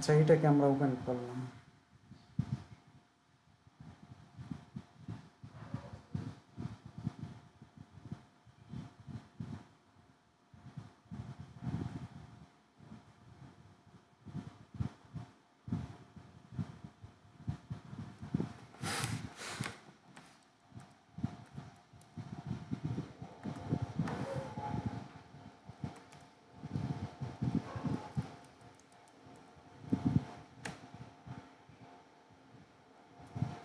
আচ্ছা, এটাকে আমরা ওপেন করলাম।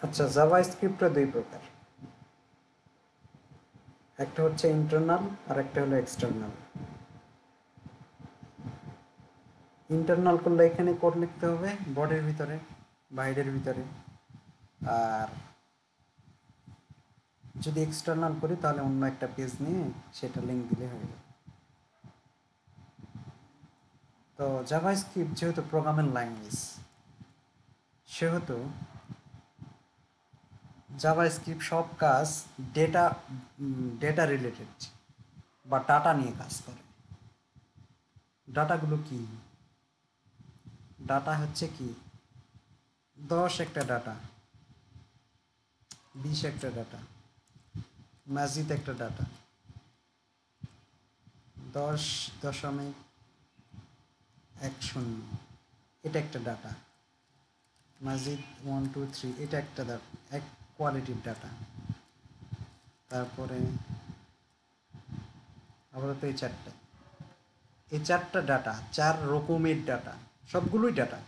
আচ্ছা, জাভাস্ক্রিপ্টটা দুই প্রকার, একটা হচ্ছে ইন্টারনাল আর একটা হলো এক্সটার্নাল। ইন্টারনাল করলে এখানে কোড লিখতে হবে বডির ভিতরে, বাইরের ভিতরে। আর যদি এক্সটার্নাল করি তাহলে অন্য একটা পেজ নিয়ে সেটা লিঙ্ক দিলে হয়ে যাবে। তো জাভাস্ক্রিপ্ট যেহেতু প্রোগ্রামিং ল্যাঙ্গুয়েজ, সেহেতু জাভাস্ক্রিপ্ট সব কাজ ডেটা ডেটা রিলেটেড বা ডাটা নিয়ে কাজ করে। ডাটাগুলো কি? ডাটা হচ্ছে কি, 10 একটা ডাটা, 20 একটা ডাটা, মাজিদ একটা ডাটা, 10.10, এটা একটা ডাটা, মাজিদ 1 2 3 এটা একটা এক কোয়ালিটির ডাটা। তারপরে আপাতত এই চারটা ডাটা, 4 রকমের ডাটা, সবগুলোই ডাটা।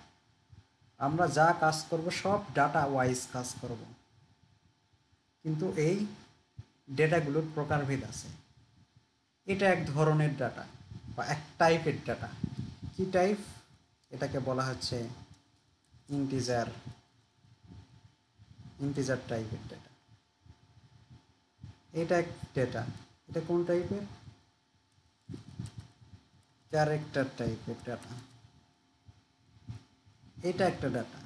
আমরা যা কাজ করব সব ডাটা ওয়াইজ কাজ করব, কিন্তু এই ডেটাগুলোর প্রকারভেদ আছে। এটা এক ধরনের ডাটা বা এক টাইপের ডাটা। কি টাইপ? এটাকে বলা হচ্ছে ইন্টিজার ইন্টিজার টাইপের ডাটা। এটা এক ডেটা। এটা কোন টাইপের? ক্যারেক্টার টাইপের ডাটা। এটা একটা ডাটা।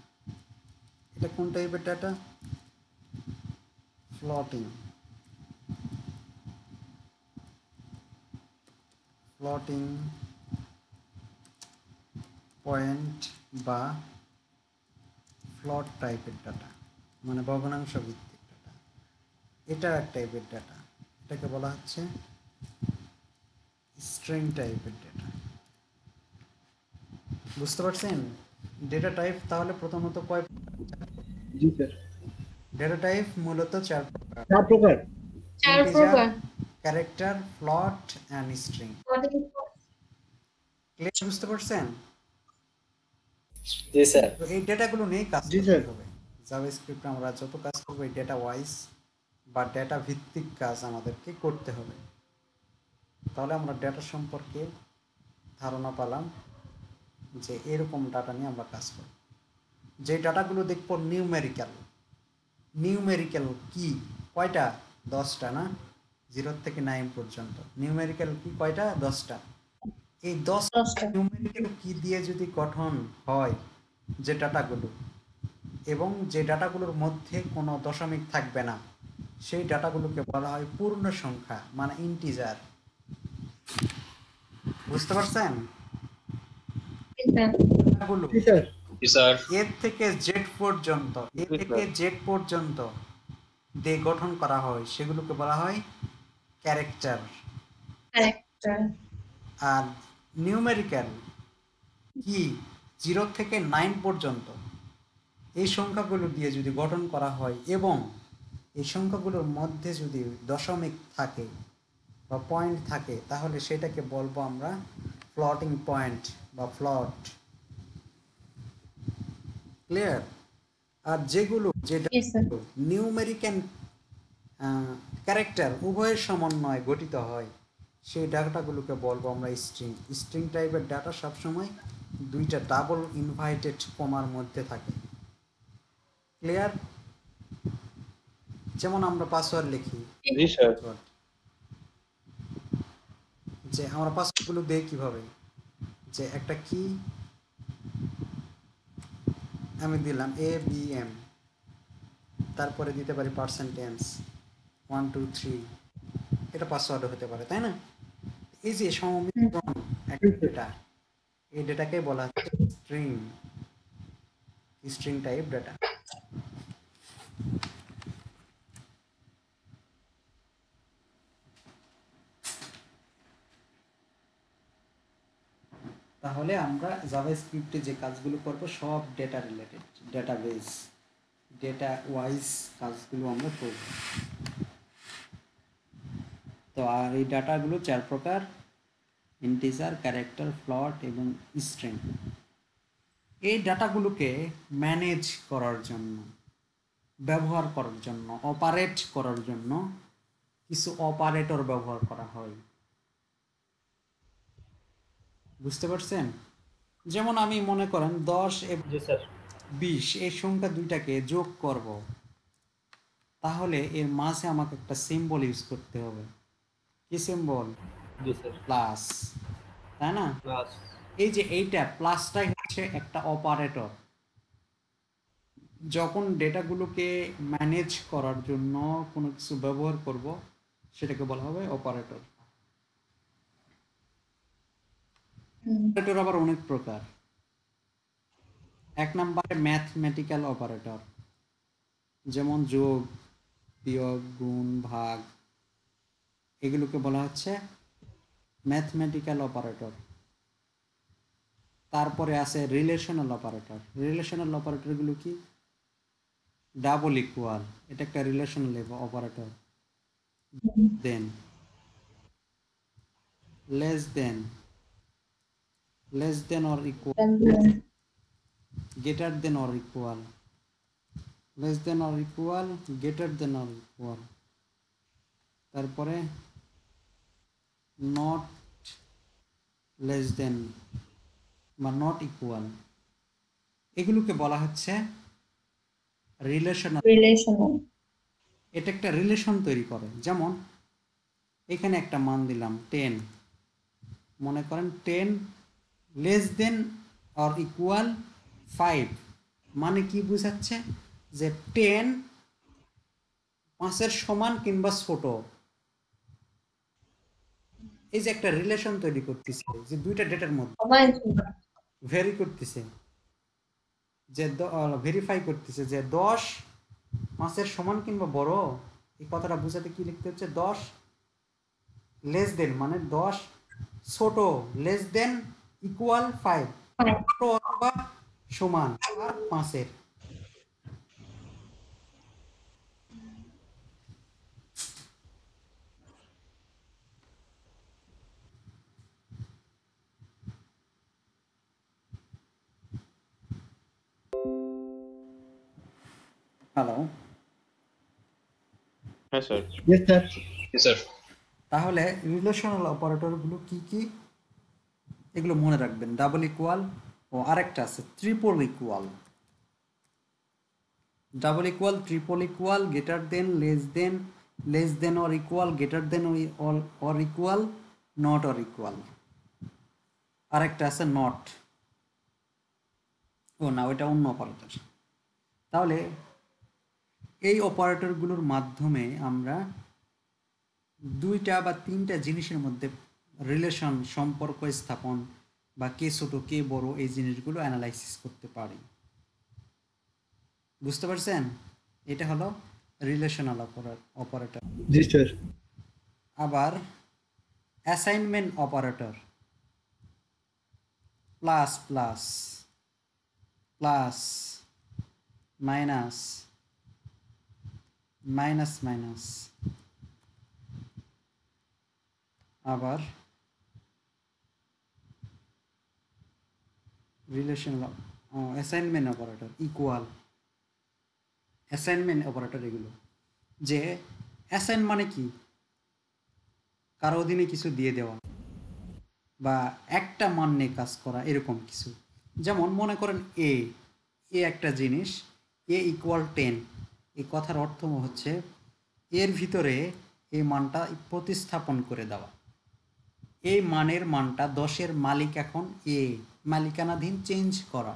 এটা কোন টাইপের ডাটা? ফ্লোটিং ফ্লোটিং পয়েন্ট বা ফ্লট টাইপের ডাটা, মানে ভগ্নাংশ ভিত্তিক ডাটা। এটা এক টাইপের ডাটা। এটাকে বলা হচ্ছে স্ট্রিং টাইপের ডাটা। বুঝতে পারছেন? ডেটা টাইপ তাহলে প্রথমত কয়? জি স্যার। ডেটা টাইপ মূলত 4 প্রকার: 4 প্রকার। ইন্টিজার, ক্যারেক্টার, ফ্লট অ্যান্ড স্ট্রিং। ক্লিয়ার? বুঝতে পারছেন? জি স্যার। তো এই ডেটাগুলো নিয়ে কাজ জি করতে স্যার। হবে। জাভাস্ক্রিপ্টে আমরা যত কাজ করবো এই ডেটা ওয়াইজ বা ডেটা ভিত্তিক কাজ আমাদেরকে করতে হবে। তাহলে আমরা ডেটা সম্পর্কে ধারণা পেলাম যে এরকম ডাটা নিয়ে আমরা কাজ করব। যে ডাটাগুলো দেখবো নিউমেরিক্যাল। নিউমেরিক্যাল কি? কয়টা? 10টা না? 0 থেকে 9 পর্যন্ত নিউমেরিক্যাল কি কয়টা? 10টা। এই 10টা নিউমেরিক্যাল কি দিয়ে যদি গঠন হয় যে ডাটাগুলো, এবং যে ডাটাগুলোর মধ্যে কোনো দশমিক থাকবে না, সেই ডাটাগুলোকে বলা হয় পূর্ণ সংখ্যা, মানে ইন্টিজার। বুঝতে পারছেন? ডাটাগুলো জি স্যার। জি স্যার। এর থেকে জেড পর্যন্ত, এ থেকে জেড পর্যন্ত দিয়ে গঠন করা হয়, সেগুলোকে বলা হয় ক্যারেক্টার। আর নিউমেরিক্যাল কি? 0 থেকে 9 পর্যন্ত এই সংখ্যাগুলো দিয়ে যদি গঠন করা হয় এবং এই সংখ্যাগুলোর মধ্যে যদি দশমিক থাকে বা পয়েন্ট থাকে, তাহলে সেটাকে বলবো আমরা ফ্লটিং পয়েন্ট বা ফ্লট। ক্লিয়ার? আর যেগুলো যেটা নিউমেরিক্যাল ক্যারেক্টার উভয়ের সমন্বয়ে গঠিত হয়, সেই ডাটাগুলোকে বলবো আমরা স্ট্রিং। স্ট্রিং টাইপের ডাটা সবসময় দুইটা ডাবল ইনভাইটেড কমার মধ্যে থাকে। ক্লিয়ার? যেমন আমরা পাসওয়ার্ড লিখি, জি স্যার। যে আমরা পাসওয়ার্ডগুলো দেই কিভাবে? যে একটা কি আমি দিলাম ABM, তারপরে দিতে পারি পার্সেন্টেজ 1 2 3, এটা পাসওয়ার্ডও হতে পারে, তাই না? এই যে সংমিশ্রণ একটা ডেটা, এই ডেটাকে বলা হচ্ছে স্ট্রিং। String type data. তাহলে আমরা জাভাস্ক্রিপ্টে যে কাজগুলো করব সব data related, database, data wise কাজগুলো আমরা করব। তো আর এই ডাটাগুলো 4 প্রকার: ইন্টিজার, ক্যারেক্টার, ফ্লোট এবং স্ট্রিং। এই ডাটাগুলোকে ম্যানেজ করার জন্য, ব্যবহার করার জন্য, অপারেট করার জন্য কিছু অপারেটর ব্যবহার করা হয়। বুঝতে পারছেন? যেমন আমি মনে করেন 10 এবং জি স্যার। 20 এই সংখ্যা দুইটাকে যোগ করব, তাহলে এর মাঝে আমাকে একটা সিম্বল ইউজ করতে হবে। কি সিম্বল? জি স্যার। প্লাস, তাই না? প্লাস। এই যে এইটা প্লাসটাই হচ্ছে একটা অপারেটর। যখন ডেটাগুলোকে ম্যানেজ করার জন্য কোনো কিছু ব্যবহার করব, সেটাকে বলা হবে অপারেটর। অপারেটর আবার অনেক প্রকার। এক নম্বরে ম্যাথমেটিক্যাল অপারেটর, যেমন যোগ, বিয়োগ, গুণ, ভাগ, এগুলোকে বলা হচ্ছে ম্যাথমেটিক্যাল অপারেটর। তারপরে আছে রিলেশনাল অপারেটর। রিলেশনাল অপারেটরগুলো কি? ডাবল ইকুয়াল, এটা একটা relational operator. Then, less than, less than or equal, greater than or equal, less than or equal, greater than or equal. তারপরে নট লেস দেন বা not equal, এগুলোকে বলা হচ্ছে relational. এটা একটা রিলেশন তৈরি করে। যেমন এখানে একটা মান দিলাম 10, মনে করেন 10 লেস দেন অর ইকুয়াল 5, মানে কি বোঝাচ্ছে? যে 10 5-এর সমান কিংবা ছোট। এই যে একটা রিলেশন তৈরি করতেছে, যে দুইটা ডেটার মধ্যে ভেরি করতেছে, যে ভেরিফাই করতেছে যে 10 5-এর সমান কিংবা বড়। এই কথাটা বোঝাতে কি লিখতে হচ্ছে? 10 লেস দেন মানে 10 ছোট, লেস দেন ইকুয়াল 5, ছোট অথবা সমান আর 5-এর। হ্যালো, হ্যাঁ স্যার। Yes sir. স্যার তাহলে রিলেশনাল অপারেটরগুলো কি কি এগুলো মনে রাখবেন। ডাবল ইকুয়াল, ও আরেকটা আছে triple equal. Double equal, triple equal, greater then, less than or equal, greater than or equal, not or equal. আরেকটা আছে নট। ও না, ওইটা অন্য অপারেটর। তাহলে এই অপারেটরগুলোর মাধ্যমে আমরা দুইটা বা তিনটা জিনিসের মধ্যে রিলেশন, সম্পর্ক স্থাপন, বা কে ছোট কে বড়, এই জিনিসগুলো অ্যানালাইসিস করতে পারি। বুঝতে পারছেন? এটা হলো রিলেশনাল অপারেটর। জি স্যার। আবার assignment operator, plus plus, plus minus, minus minus. আবার relational assignment operator, equal, assignment operator. এগুলো যে অ্যাসাইন মানে কি? কারো অধীনে কিছু দিয়ে দেওয়া বা একটা মান নিয়ে কাজ করা, এরকম কিছু। যেমন মনে করেন এ একটা জিনিস, এ ইকুয়াল 10, এই কথার অর্থ হচ্ছে এর ভিতরে এই মানটা প্রতিস্থাপন করে দেওয়া। এই মানের মানটা 10-এর মালিক এখন এ, মালিকানাধীন চেঞ্জ করা।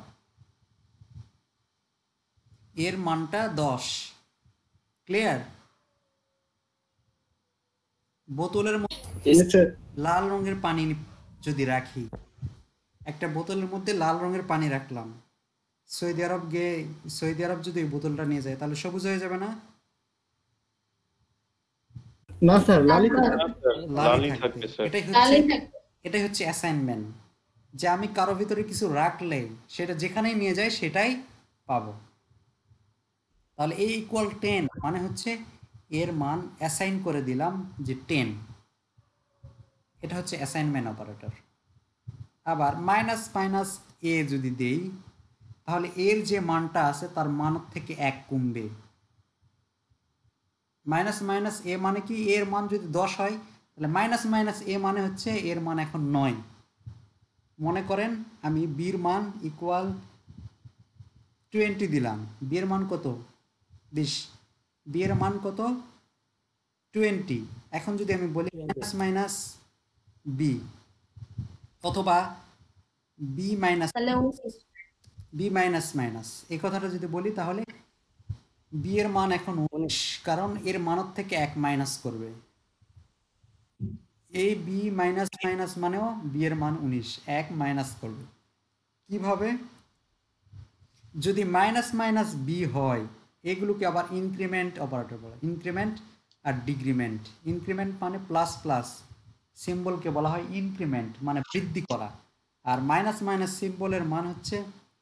এর মানটা 10। ক্লিয়ার? বোতলের মধ্যে ইয়েস স্যার। লাল রঙের পানি যদি রাখি, একটা বোতলের মধ্যে লাল রঙের পানি রাখলাম, সৌদি আরব গিয়ে সৌদি আরব যদি এই বোতলটা নিয়ে যায় তাহলে সবুজ হয়ে যাবে না? না স্যার, লালি না থাকবে। স্যার, লালই লালই থাকবে। থাকবে স্যার। এটাই হচ্ছে অ্যাসাইনমেন্ট, যে আমি কারো ভিতরে কিছু রাখলে সেটা যেখানেই নিয়ে যায় সেটাই পাবো। তাহলে a ইকুয়াল 10 মানে হচ্ছে এর মান অ্যাসাইন করে দিলাম যে 10, এটা হচ্ছে অ্যাসাইনমেন্ট অপারেটর। আবার মাইনাস মাইনাস এ যদি দেই তাহলে এর যে মানটা আছে তার মান থেকে 1 কমবে। মাইনাস মাইনাস এ মানে কি, এর মান যদি 10 হয় তাহলে মাইনাস মাইনাস এ মানে হচ্ছে এর মান এখন 9। মনে করেন আমি বির মান ইকুয়াল 20 দিলাম, বিয়ের মান কত 20, বিয়ের মান কত 20। এখন যদি আমি বলি মাইনাস মাইনাস বি অথবা B minus B minus minus এই কথাটা যদি বলি তাহলে বি এর মান এখন 19, কারণ এর মানত থেকে 1 মাইনাস করবে। এই বি মাইনাস মাইনাস মানেও বি এর মান 19, 1 মাইনাস করবে। কিভাবে? যদি মাইনাস মাইনাস বি হয় এগুলোকে আবার ইনক্রিমেন্ট অপারেটর বলে, ইনক্রিমেন্ট আর ডিক্রিমেন্ট। ইনক্রিমেন্ট মানে প্লাস প্লাস সিম্বলকে বলা হয় ইনক্রিমেন্ট, মানে বৃদ্ধি করা। আর মাইনাস মাইনাস সিম্বলের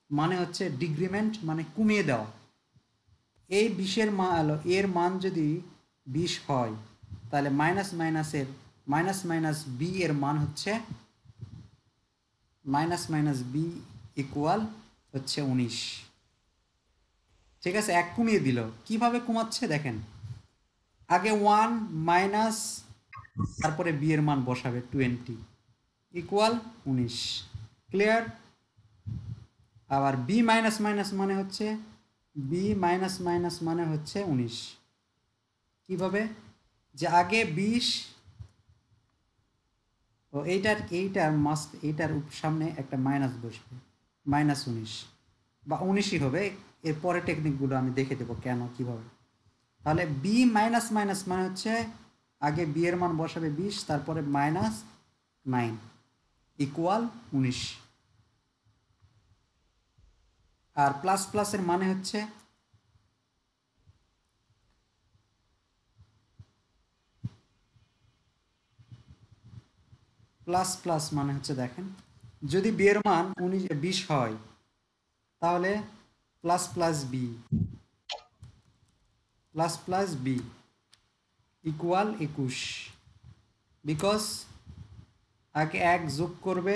মানে হচ্ছে ডিক্রিমেন্ট, মানে কমিয়ে দেওয়া। এই 20-এর মান এর মান যদি 20 হয় তাহলে মাইনাস মাইনাস বি এর মান হচ্ছে মাইনাস মাইনাস বি ইকুয়াল হচ্ছে 19। ঠিক আছে, 1 কমিয়ে দিল। কিভাবে কমাচ্ছে দেখেন, আগে 1 মাইনাস তারপরে বি এর মান বসাবে 20 ইকুয়াল 19। ক্লিয়ার? আবার বি মাইনাস মাইনাস মানে হচ্ছে 19। কিভাবে? যে আগে 20 ও এইটার সামনে একটা মাইনাস বসবে, -19 বা 19ই হবে। এর পরে টেকনিকগুলো আমি দেখে দেবো কেন কিভাবে। তাহলে বি মাইনাস মাইনাস মানে হচ্ছে আগে বি এর মান বসাবে 20 তারপরে -9 ইকুয়াল 19। আর প্লাস প্লাসের মানে হচ্ছে প্লাস প্লাস মানে হচ্ছে দেখেন, যদি বি এর মান 20 হয় তাহলে plus plus B equal 21, because আগে 1 যোগ করবে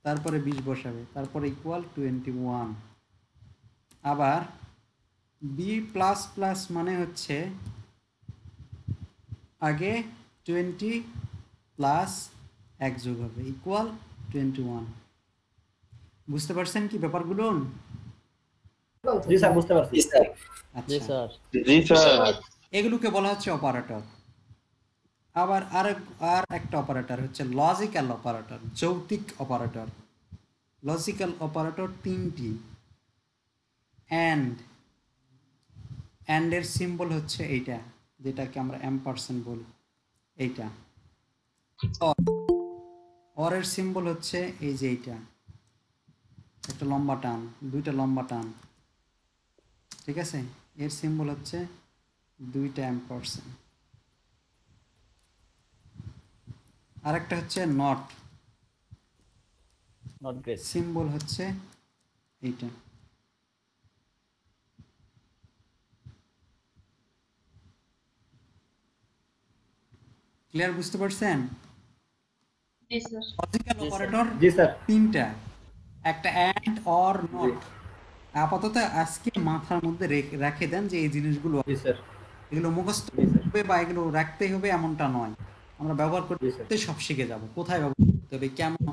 তারপরে 20 বসাবে তারপরে ইকুয়াল 21। আবার বি প্লাস প্লাস মানে হচ্ছে আগে 20 প্লাস 1 যোগ হবে ইকুয়াল 21। বুঝতে পারছেন কি ব্যাপারগুলো? জি স্যার, বুঝতে পারছি। আচ্ছা, জি স্যার। এগুলোকে বলা হচ্ছে অপারেটর। আবার আর একটা অপারেটর হচ্ছে লজিক্যাল অপারেটর, যৌক্তিক অপারেটর। লজিক্যাল অপারেটর 3টি। অ্যান্ড এর সিম্বল হচ্ছে এইটা, যেটাকে আমরা এম্পারসেন্ট বলি, এইটা। অর এর সিম্বল হচ্ছে এই যে এইটা, একটা লম্বা টান, দুইটা লম্বা টান। ঠিক আছে, এর সিম্বল হচ্ছে 2টা এম্পারসেন্ট। আরেকটা হচ্ছে নট, সিম্বল হচ্ছে এইটা। ক্লিয়ার? বুঝতে পারছেন? লজিক্যাল অপারেটর জি স্যার। 3টা, একটা অ্যান্ড অর নট। আপাতত আজকে মাথার মধ্যে রেখে দেন যে এই জিনিসগুলো জি স্যার। এগুলো মুখস্থ জি স্যার। হবে বা এগুলো রাখতেই হবে এমনটা নয়। আমরা ব্যবহার জি স্যার। করতে সব শিখে যাব, কোথায় ব্যবহার করতে হবে, কেমন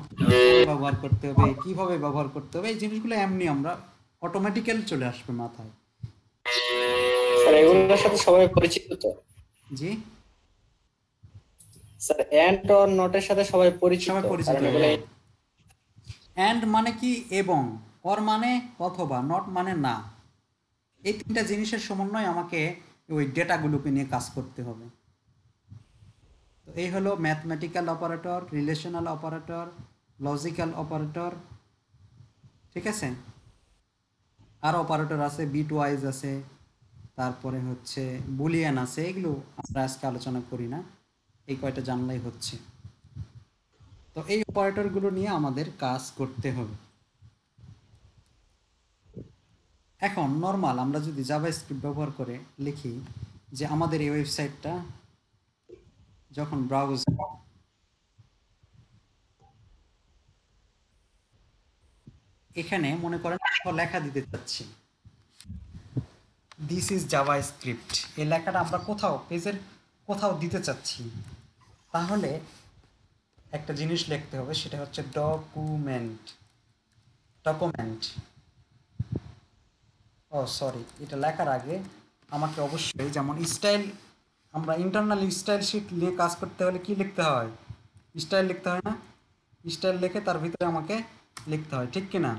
ব্যবহার করতে হবে, কিভাবে ব্যবহার করতে হবে, এই জিনিসগুলো এমনি আমরা অটোমেটিক্যালি চলে আসবে মাথায়। স্যার এগুলোর সাথে সবাই পরিচিত তো? জি স্যার এন্ড অর নটের সাথে সবাই পরিচিত, সবাই পরিচিত। কারণ এগুলো অ্যান্ড মানে কি এবং, অর মানে অথবা, নট মানে না। এই 3টা জিনিসের সমন্বয় আমাকে ওই ডেটাগুলোকে নিয়ে কাজ করতে হবে। তো এই হলো mathematical operator, relational operator, logical operator. ঠিক আছে? আর অপারেটর আছে, বিট ওয়াইজ আছে, তারপরে হচ্ছে বুলিয়ান আছে, এগুলো আমরা আজকে আলোচনা করি না, এই কয়টা জানলেই হচ্ছে। তো এই অপারেটরগুলো নিয়ে আমাদের কাজ করতে হবে। এখন নর্মাল আমরা যদি জাভাস্ক্রিপ্ট ব্যবহার করে লিখি যে আমাদের এই ওয়েবসাইটটা যখন ব্রাউজ, এখানে মনে করেন লেখা দিতে চাচ্ছি দিস ইজ জাভাস্ক্রিপ্ট, এই লেখাটা আমরা কোথাও পেজের কোথাও দিতে চাচ্ছি, তাহলে একটা জিনিস লিখতে হবে, সেটা হচ্ছে ডকুমেন্ট। ডকুমেন্ট সরি, এটা লেখার আগে আমাকে অবশ্যই, যেমন স্টাইল, আমরা ইন্টারনাল স্টাইল শিট নিয়ে কাজ করতে হলে কি লিখতে হয়? স্টাইল লিখতে হয় না? স্টাইল লিখে তার ভিতরে আমাকে লিখতে হয়, ঠিক কিনা?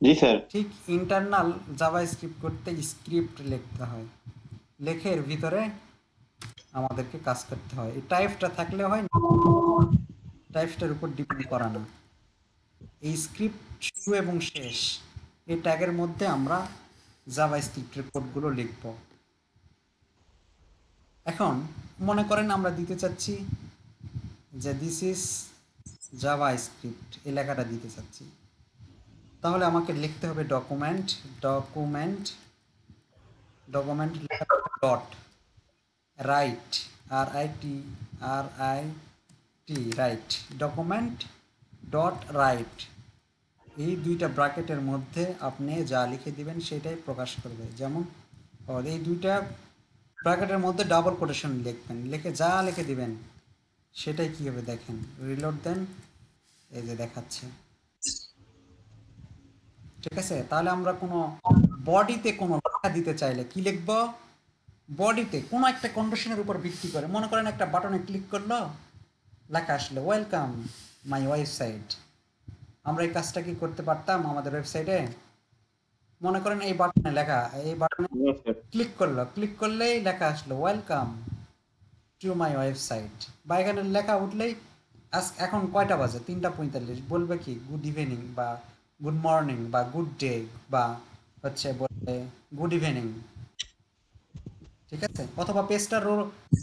জি স্যার। ঠিক ইন্টারনাল জাভাস্ক্রিপ্ট করতে স্ক্রিপ্ট লিখতে হয়, লেখে এর ভিতরে আমাদেরকে কাজ করতে হয়। এই টাইপটা থাকলে হয় না, টাইপটার উপর ডিপেন্ড করা না। এই স্ক্রিপ্ট শুরু এবং শেষ এই ট্যাগের মধ্যে আমরা জাভাস্ক্রিপ্টের কোডগুলো লিখব। এখন মনে করেন আমরা দিতে চাচ্ছি যে দিস ইজ জাভাস্ক্রিপ্ট, এই লেখাটা দিতে চাচ্ছি, তাহলে আমাকে লিখতে হবে document. Document document dot right, RIT right, document dot right. এই দুইটা ব্র্যাকেটের মধ্যে আপনি যা লিখে দিবেন সেটাই প্রকাশ করবে। যেমন এই দুইটা ব্র্যাকেটের মধ্যে ডাবল কোটেশন লিখবেন, লিখে যা লিখে দিবেন সেটাই কী হবে দেখেন, রিলোড দেন, এই যে দেখাচ্ছে, ঠিক আছে? তাহলে আমরা কোনো বডিতে কোনো লেখা দিতে চাইলে কি লিখব? বডিতে কোনো একটা কন্ডিশনের উপর ভিত্তি করে, মনে করেন একটা বাটনে ক্লিক করলো, লেখা আসলে ওয়েলকাম মাই ওয়েবসাইট। আমরা এই কাজটা কি করতে পারতাম আমাদের ওয়েবসাইটে? মনে করেন এই বাটনে লেখা, এই বাটনে ক্লিক করলো, ক্লিক করলেই লেখা আসলো ওয়েলকাম টু মাই ওয়েবসাইট, বা এখানে লেখা উঠলেই এখন কয়টা বাজে, 3:45, বলবে কি গুড ইভিনিং বা গুড মর্নিং বা গুড ডে, বা হচ্ছে বলবে গুড ইভিনিং, ঠিক আছে? অথবা পেজটা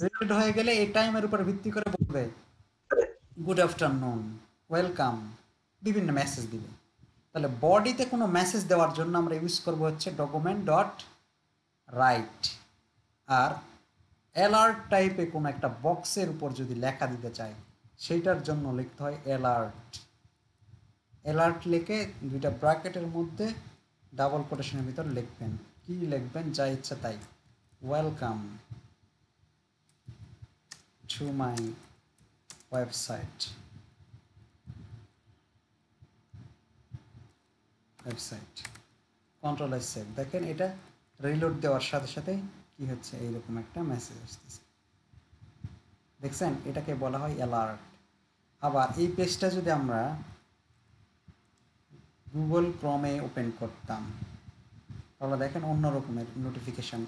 রিলোড হয়ে গেলে এই টাইমের উপর ভিত্তি করে বলবে গুড আফটারনুন, ওয়েলকাম, বিভিন্ন মেসেজ দিবে। তাহলে বডিতে কোনো মেসেজ দেওয়ার জন্য আমরা ইউজ করব হচ্ছে ডকুমেন্ট ডট রাইট। আর অ্যালার্ট টাইপে কোনো একটা বক্সের উপর যদি লেখা দিতে চাই সেইটার জন্য লিখতে হয় অ্যালার্ট। অ্যালার্ট লিখে দুইটা ব্র্যাকেটের মধ্যে ডাবল কোটেশনের ভিতর লিখবেন, কি লিখবেন? যা ইচ্ছা তাই, welcome to my website, website, control S save. দেখেন এটা রিলোড দেওয়ার সাথে সাথে কি হচ্ছে, এইরকম একটা মেসেজ আসতেছে, দেখছেন? এটাকে বলা হয় অ্যালার্ট। আবার এই পেজটা যদি আমরা গুগল ক্রমে ওপেন করতাম তাহলে দেখেন অন্য রকমের নোটিফিকেশন,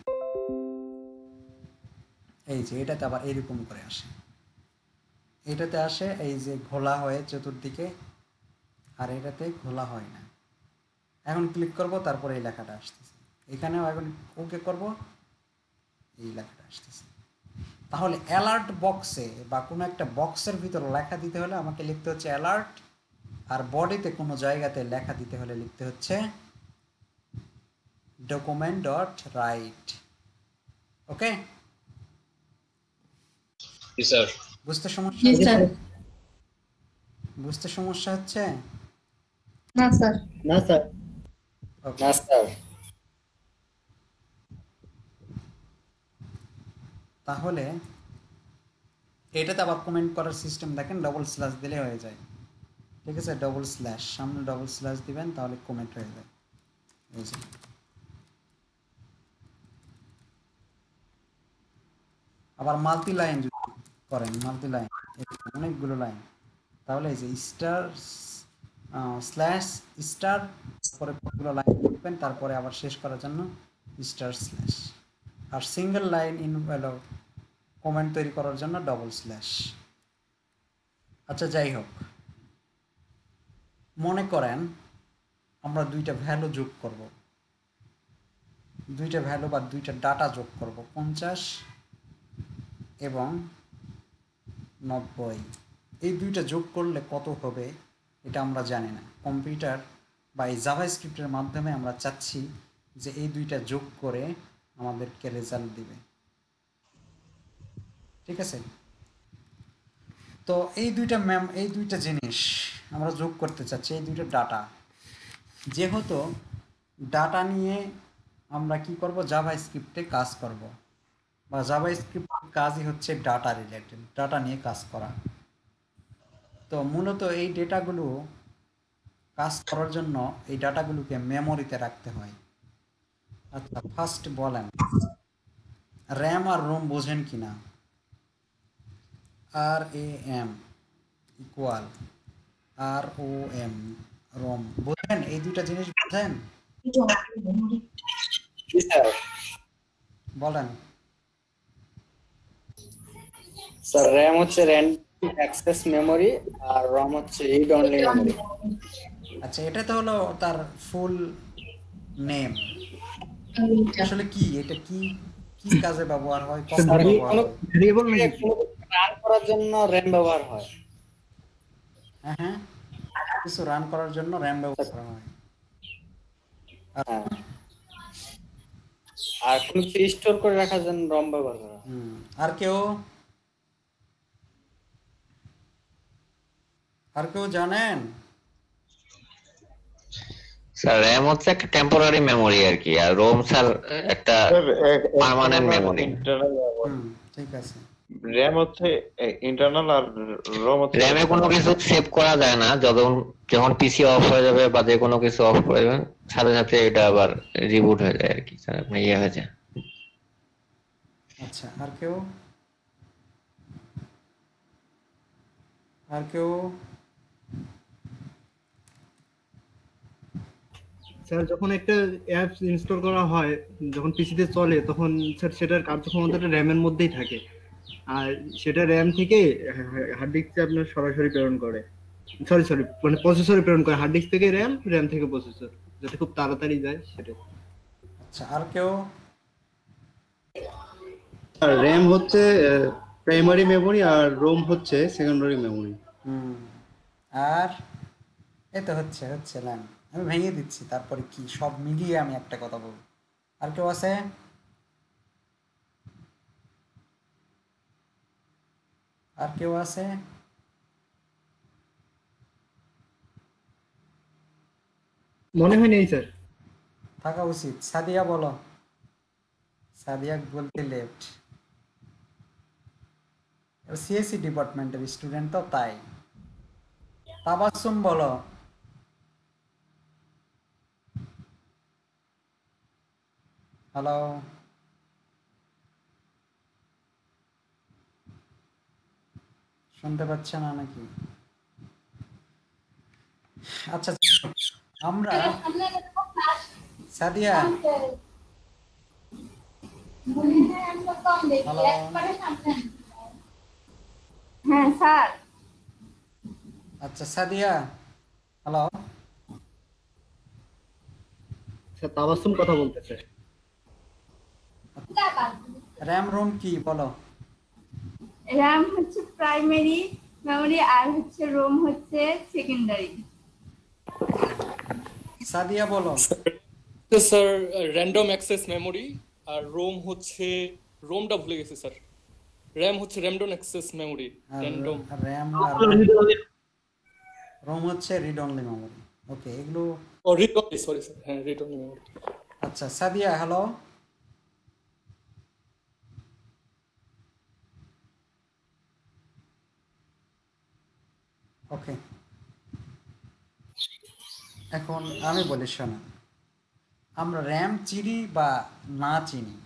এই যে এটাতে আবার এইরকম করে আসে, এটাতে আসে এই যে ঘোলা হয়ে চতুর্দিকে, আর এটাতে ঘোলা হয় না। এখন ক্লিক করব, তারপরে এই লেখাটা আসতেছে, এখানেও এখন ওকে করব, এই লেখাটা আসতেছে। তাহলে অ্যালার্ট বক্সে বা কোনো একটা বক্সের ভিতর লেখা দিতে হলে আমাকে লিখতে হচ্ছে অ্যালার্ট, আর বডিতে কোনো জায়গাতে লেখা দিতে হলে লিখতে হচ্ছে ডকুমেন্ট ডট রাইট। ওকে, জি স্যার। বুঝতে সমস্যা জি হচ্ছে? স্যার। বুঝতে সমস্যা হচ্ছে? না স্যার। না স্যার। ওকে, না স্যার। তাহলে এটাতে আবার কমেন্ট করার সিস্টেম দেখেন, ডবল স্ল্যাশ দিলে হয়ে যায়, ঠিক আছে? ডবল স্ল্যাশ, সামনে ডবল স্ল্যাশ দিবেন, তাহলে কমেন্ট হয়ে যায়, এই যে। আবার মাল্টি লাইন যদি করেন, মাল্টি লাইন অনেকগুলো লাইন, তাহলে এই যে স্টার স্ল্যাশ স্টার, তারপরে কতগুলো লাইন লিখবেন, তারপরে আবার শেষ করার জন্য স্টার স্ল্যাশ, আর সিঙ্গেল লাইন কমেন্ট তৈরি করার জন্য ডবল স্ল্যাশ। আচ্ছা যাই হোক, মনে করেন আমরা দুইটা ভ্যালু যোগ করব, দুইটা ভ্যালু বা দুইটা ডাটা যোগ করব, 50 এবং 90। এই দুইটা যোগ করলে কত হবে এটা আমরা জানি না। কম্পিউটার বা এই জাভাস্ক্রিপ্টের মাধ্যমে আমরা চাচ্ছি যে এই দুইটা যোগ করে আমাদেরকে রেজাল্ট দিবে। ঠিক আছে, তো এই দুইটা জিনিস আমরা যোগ করতে চাচ্ছি, এই দুইটা ডাটা। যেহেতু ডাটা নিয়ে আমরা কি করব, জাভাস্ক্রিপ্টে কাজ করব, বা জাভাস্ক্রিপ্ট কাজই হচ্ছে ডাটা রিলেটেড, ডাটা নিয়ে কাজ করা। তো মূলত এই ডেটাগুলো কাজ করার জন্য এই ডাটাগুলোকে মেমোরিতে রাখতে হয়। আচ্ছা, ফার্স্ট বলেন র্যাম আর রোম বোঝেন কিনা? RAM ইকুয়াল ROM, রোম বোঝেন? এই দুইটা জিনিস বোঝেন? জি স্যার। বলেন। স্যার র্যাম হচ্ছে র্যান্ডম অ্যাক্সেস মেমোরি আর রম হচ্ছে রিড অনলি মেমোরি। আচ্ছা, এটা তো হলো তার ফুল নেম। আসলে কি এটা, কি কি কাজে ব্যবহার হয়, কখন স্যার, ব্যবহার হয়? ভেরিয়েবল নাকি? রান করার জন্য র্যাম ব্যবহার হয়। হ্যাঁ হ্যাঁ, কিছু রান করার জন্য র্যাম ব্যবহার করা হয়। হ্যাঁ, আর কোনো কিছু স্টোর করে রাখার জন্য রম ব্যবহার করা হয়। আর কেউ, আর কেউ জানেন? স্যার র্যাম হচ্ছে একটা টেম্পোরারি মেমোরি আর কি, আর রোম স্যার একটা পার্মানেন্ট মেমোরি। ঠিক আছে। র্যাম হচ্ছে ইন্টারনাল আর রম হচ্ছে র্যামে কোনো কিছু সেভ করা যায় না, যখন পিসি অফ হয়ে যাবে বা যে কোনো কিছু অফ করে দেবেন সাথে সাথে এটা আবার রিবুট হয়ে যায় আর কি স্যার, আপনি ইয়ে হয়ে যায়। আচ্ছা, আর কেউ, আর কেউ? স্যার যখন একটা অ্যাপস ইনস্টল করা হয়, যখন পিসিতে চলে, তখন স্যার সেটার কার্যক্ষমতাটা র্যামের মধ্যেই থাকে, আর সেটা র্যাম থেকে হার্ড ডিস্কে আপনার সরাসরি প্রেরণ করে। সরি মানে প্রসেসরে প্রেরণ করে, হার্ড ডিস্ক থেকে র্যাম, র্যাম থেকে প্রসেসর, যাতে খুব তাড়াতাড়ি যায় সেটা। আচ্ছা, আর কেউ? আর র্যাম হচ্ছে প্রাইমারি মেমোরি আর রোম হচ্ছে সেকেন্ডারি মেমোরি। আর এই তো হচ্ছে ল্যাম। আমি ভেঙে দিচ্ছি, তারপরে কি সব মিলিয়ে আমি একটা কথা বলবো। আর কেউ আছে? আর কেউ আছে? মনে হয় নেই স্যার। থাকা উচিত। সাদিয়া বলো। সাদিয়া বলতে লেফট। সিএসসি ডিপার্টমেন্টের স্টুডেন্ট তো, তাই। তাবাসসুম বলো। হ্যালো, শুনতে পাচ্ছে না নাকি? আচ্ছা, আমরা সাদিয়া, হ্যালো, হ্যাঁ স্যার। আচ্ছা সাদিয়া, হ্যালো। স্যার তাবাসসুম কথা বলতেছে। র্যাম রোম কি বলো? র্যাম হচ্ছে প্রাইমারি মেমোরি আর হচ্ছে রোম হচ্ছে সেকেন্ডারি। সাদিয়া বলো। স্যার র্যান্ডম অ্যাক্সেস মেমোরি, আর রোম হচ্ছে, রোমটা ভুলে গেছি স্যার। র্যাম হচ্ছে random access memory, random. RAM আর রোম হচ্ছে রিড অনলি মেমোরি। ওকে, এগুলো। ও রিড অনলি, সরি স্যার, হ্যাঁ রিড অনলি মেমোরি। আচ্ছা সাদিয়া, হ্যালো। ওকে, এখন আমি বলি শোনো, আমরা র্যাম চিনি বা না চিনি,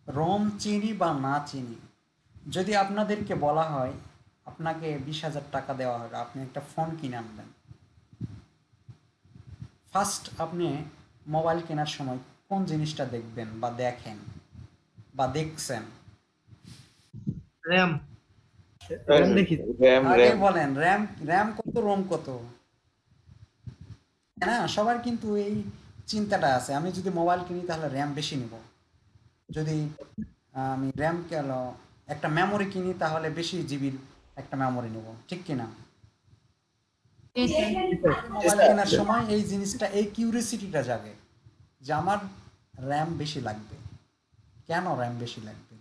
রোম চিনি বা না চিনি, যদি আপনাদেরকে বলা হয় আপনাকে 20,000 টাকা দেওয়া হবে, আপনি একটা ফোন কিনে আনবেন, ফার্স্ট আপনি মোবাইল কেনার সময় কোন জিনিসটা দেখবেন বা দেখেন বা দেখছেন? র্যাম। র্যাম দেখি। র্যাম আগে বলেন র্যাম, র্যাম কত, রোম কত? না, সবার কিন্তু এই চিন্তাটা আছে, আমি যদি মোবাইল কিনি তাহলে র্যাম বেশি নিব, যদি আমি র্যাম কেন একটা মেমোরি কিনি তাহলে বেশি জিবির একটা মেমোরি নেব, ঠিক কিনা? মোবাইল কেনার সময় এই জিনিসটা, এই কিউরিসিটিটা জাগে যে আমার র্যাম বেশি লাগবে। কেন র্যাম বেশি লাগবে,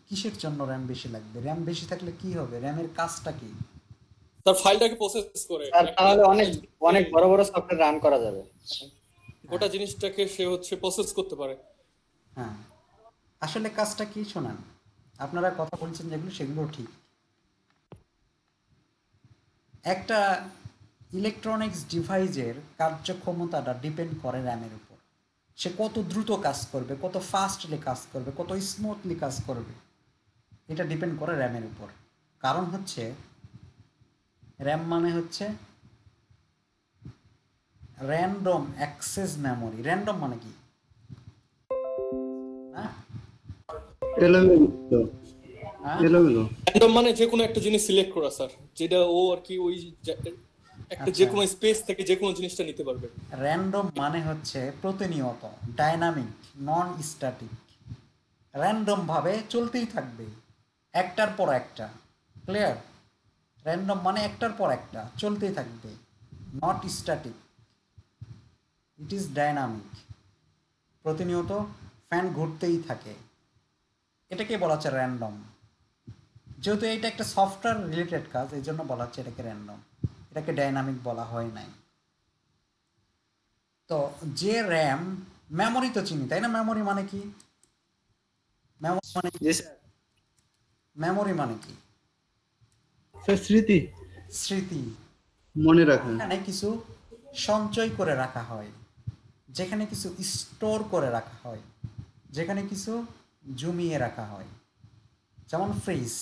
কিসের জন্য র্যাম বেশি লাগবে, র্যাম বেশি থাকলে কি হবে, র্যামের কাজটা কি? স্যার ফাইলটাকে প্রসেস করে স্যার তাহলে অনেক অনেক বড় বড় সফটওয়্যার রান করা যাবে। গোটা জিনিসটাকে সে হচ্ছে প্রসেস করতে পারে। হ্যাঁ, আসলে কাজটা কি শোনান, আপনারা কথা বলছেন যেগুলো সেগুলো ঠিক। একটা ইলেকট্রনিক্স ডিভাইসের কার্যক্ষমতাটা ডিপেন্ড করে র্যামের উপর। সে কত দ্রুত কাজ করবে, কত ফাস্টলি কাজ করবে, কত স্মুথলি কাজ করবে, এটা ডিপেন্ড করে র্যামের উপর। কারণ হচ্ছে র্যাম মানে হচ্ছে র্যান্ডম অ্যাক্সেস মেমোরি। র্যান্ডম মানে কি? হ্যাঁ? এলোমেলো হ্যাঁ? এলোমেলো। র্যান্ডম মানে যে কোনো একটা জিনিস সিলেক্ট করা স্যার, যেটা ও আর কি ওই একটা যে কোনো স্পেস থেকে যে কোনো জিনিসটা নিতে পারবে। র্যান্ডম মানে হচ্ছে প্রতিনিয়ত, ডাইনামিক, নন স্ট্যাটিক, র্যান্ডম ভাবে চলতেই থাকবে একটার পর একটা। ক্লিয়ার? র্যান্ডম মানে একটার পর একটা চলতেই থাকবে, not static, it is dynamic. প্রতিনিয়ত ফ্যান ঘুরতেই থাকে, এটাকে বলা হচ্ছে র্যান্ডম। যেহেতু এটা একটা সফটওয়্যার রিলেটেড কাজ, এই জন্য বলা হচ্ছে এটাকে র্যান্ডম, এটাকে ডাইনামিক বলা হয় নাই। তো যে র্যাম, মেমোরি তো চিনি তাই না? মেমোরি মানে কি? মেমোরি মানে কি? জি স্যার। মেমোরি মানে কি? স্যার স্মৃতি, স্মৃতি। মনে রাখা। এখানে কিছু সঞ্চয় করে রাখা হয়, যেখানে কিছু স্টোর করে রাখা হয়, যেখানে কিছু জমিয়ে রাখা হয়, যেমন ফ্রিজ,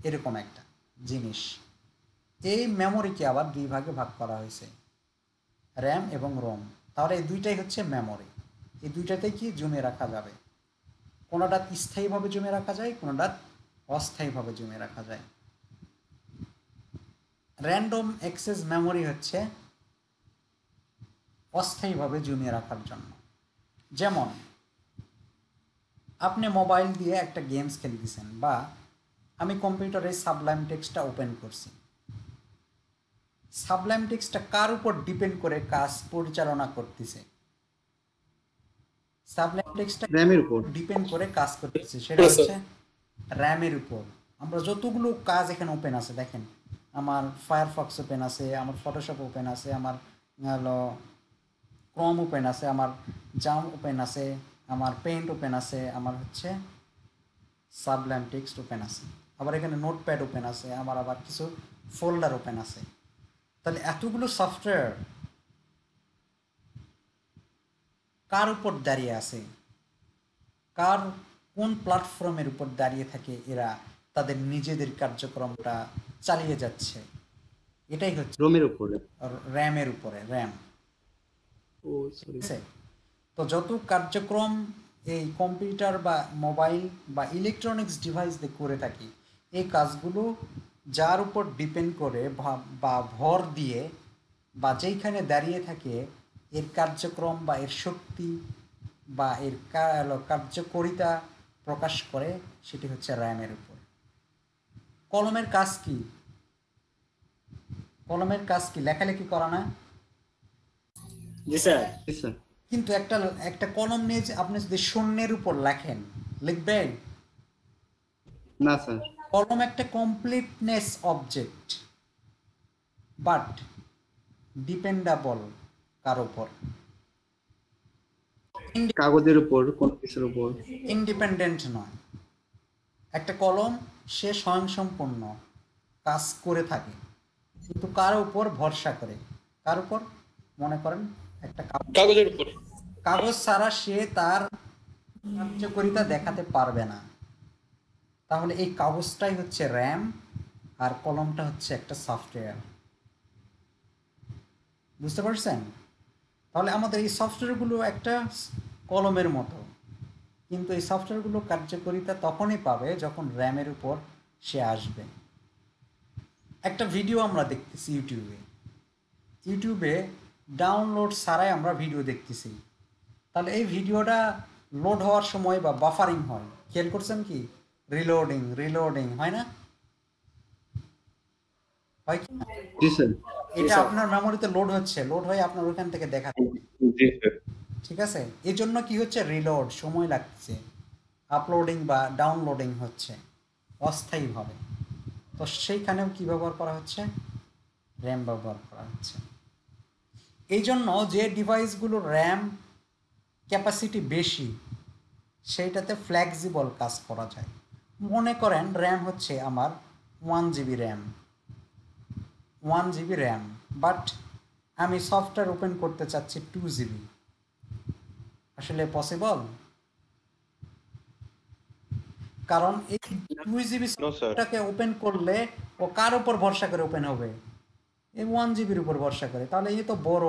এরকম একটা জিনিস। এই মেমোরিকে আবার দুই ভাগে ভাগ করা হয়েছে, র্যাম এবং রোম। তাহলে এই দুইটাই হচ্ছে মেমোরি। এই দুইটাতেই কি জমিয়ে রাখা যাবে, কোনোটা স্থায়ীভাবে জমিয়ে রাখা যায়, কোনোটা অস্থায়ীভাবে জমিয়ে রাখা যায়। র্যান্ডম অ্যাক্সেস মেমোরি হচ্ছে অস্থায়ীভাবে জমিয়ে রাখার জন্য। যেমন আপনি মোবাইল দিয়ে একটা গেমস খেলতেছেন, বা আমি কম্পিউটারে সাবলাইম টেক্সটটা ওপেন করছি। সাবলাইম টেক্সটটা কার উপর ডিপেন্ড করে কাজ পরিচালনা করতেছে? সাবলাইম টেক্সটটা র্যামের উপর। ডিপেন্ড করে কাজ করতেছে, সেটা হচ্ছে র্যামের উপর। আমরা যতগুলো কাজ এখানে ওপেন আছে দেখেন, আমার ফায়ারফক্স ওপেন আছে, আমার ফটোশপ ওপেন আছে, আমার হলো ক্রোম ওপেন আছে, আমার জাম ওপেন আছে, আমার পেইন্ট ওপেন আছে, আমার হচ্ছে সাবলাইম টেক্সট ওপেন আছে, আবার এখানে নোটপ্যাড ওপেন আছে, আমার আবার কিছু ফোল্ডার ওপেন আছে। তাহলে এতগুলো সফটওয়্যার কার উপর দাঁড়িয়ে আছে, কার কোন প্ল্যাটফর্মের উপর দাঁড়িয়ে থাকে এরা তাদের নিজেদের কার্যক্রমটা চালিয়ে যাচ্ছে? এটাই হচ্ছে রোমের উপরে। র্যামের উপরে, র্যাম। ও সরি। তো যত কার্যক্রম এই কম্পিউটার বা মোবাইল বা ইলেকট্রনিক্স ডিভাইস দিয়ে করে থাকি, এই কাজগুলো যার উপর ডিপেন্ড করে বা ভর দিয়ে বা যেইখানে দাঁড়িয়ে থাকে এর কার্যক্রম বা এর শক্তি বা এর কার্যকরিতা প্রকাশ করে, সেটি হচ্ছে র্যামের উপর। কলমের কাজ কি? কলমের কাজ কি? লেখালেখি করা না? জি স্যার। জি স্যার। কিন্তু একটা একটা কলম নিয়ে যে আপনি যদি শূন্যের উপর লেখেন, লিখবেন? না স্যার। কলম একটা কমপ্লিটনেস অবজেক্ট, বাট ডিপেন্ডেবল কার উপর? কাগজের উপর, কোন কিছুর উপর। ইন্ডিপেন্ডেন্ট নয়। একটা কলম সে স্বয়ংসম্পূর্ণ কাজ করে থাকে, কিন্তু কার উপর ভরসা করে? কার উপর? মনে করেন একটা কাগজের উপর। কাগজ ছাড়া সে তার কার্যকারিতা দেখাতে পারবে না। তাহলে এই কাগজটাই হচ্ছে র্যাম, আর কলমটা হচ্ছে একটা সফটওয়্যার। বুঝতে পারছেন? তাহলে আমাদের এই সফটওয়্যারগুলো একটা কলমের মতো, কিন্তু এই সফটওয়্যারগুলো কার্যকারিতা তখনই পাবে যখন র্যামের উপর সে আসবে। একটা ভিডিও আমরা দেখতেছি ইউটিউবে, ইউটিউবে ডাউনলোড ছাড়াই আমরা ভিডিও দেখতেছি, তাহলে এই ভিডিওটা লোড হওয়ার সময় বা বাফারিং হয়, খেয়াল করছেন কি? রিলোডিং রিলোডিং হয় না? হয় কি না? জি স্যার। এটা আপনার মেমোরিতে লোড হচ্ছে, লোড হয়ে আপনার ওখান থেকে দেখা, জি স্যার। ঠিক আছে? এই জন্য কি হচ্ছে, রিলোড সময় লাগছে, আপলোডিং বা ডাউনলোডিং হচ্ছে অস্থায়ীভাবে। তো সেইখানেও কি ব্যবহার করা হচ্ছে? র্যাম ব্যবহার করা হচ্ছে। এই জন্য যে ডিভাইসগুলোর র্যাম ক্যাপাসিটি বেশি সেইটাতে ফ্লেক্সিবল কাজ করা যায়। মনে করেন র্যাম হচ্ছে আমার 1 GB RAM, 1 GB RAM, but আমি সফটওয়্যার ওপেন করতে চাচ্ছি 2 GB। আসলে পসিবল? কারণ এই 2 GB No, sir. সফটওয়্যারটাকে ওপেন করলে ও কার উপর ভরসা করে ওপেন হবে? এই 1 GB উপর ভরসা করে। তাহলে এই তো বড়,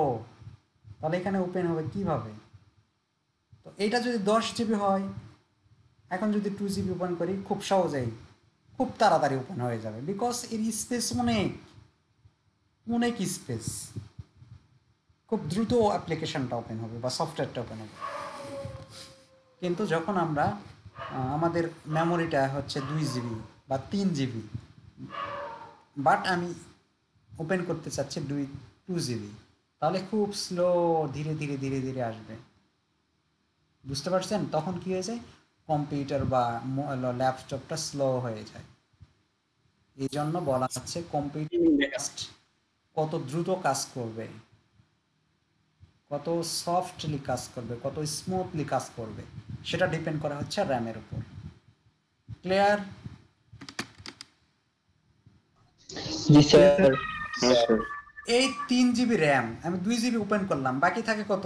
তাহলে এখানে ওপেন হবে কিভাবে? তো এইটা যদি 10 GB হয়, এখন যদি 2 GB ওপেন করি, খুব সহজেই খুব তাড়াতাড়ি ওপেন হয়ে যাবে, বিকজ এর স্পেস অনেক অনেক স্পেস, খুব দ্রুত অ্যাপ্লিকেশনটা ওপেন হবে বা সফটওয়্যারটা ওপেন হবে। কিন্তু যখন আমরা আমাদের মেমোরিটা হচ্ছে 2 GB বা 3 GB, বাট আমি ওপেন করতে চাচ্ছি 2 GB, তাহলে খুব স্লো, ধীরে ধীরে ধীরে ধীরে আসবে। বুঝতে পারছেন? তখন কি হয়ে যায়, কম্পিউটার বা ল্যাপটপটা স্লো হয়ে যায়। এই জন্য বলা হচ্ছে কম্পিউটার কত দ্রুত কাজ করবে, কত সফটলি কাজ করবে, কত স্মুথলি কাজ করবে, সেটা ডিপেন্ড করা হচ্ছে র্যামের উপর। ক্লিয়ার? জি স্যার। হ্যাঁ স্যার। এই 3 GB র্যাম আমি 2 GB ওপেন করলাম, বাকি থাকে কত?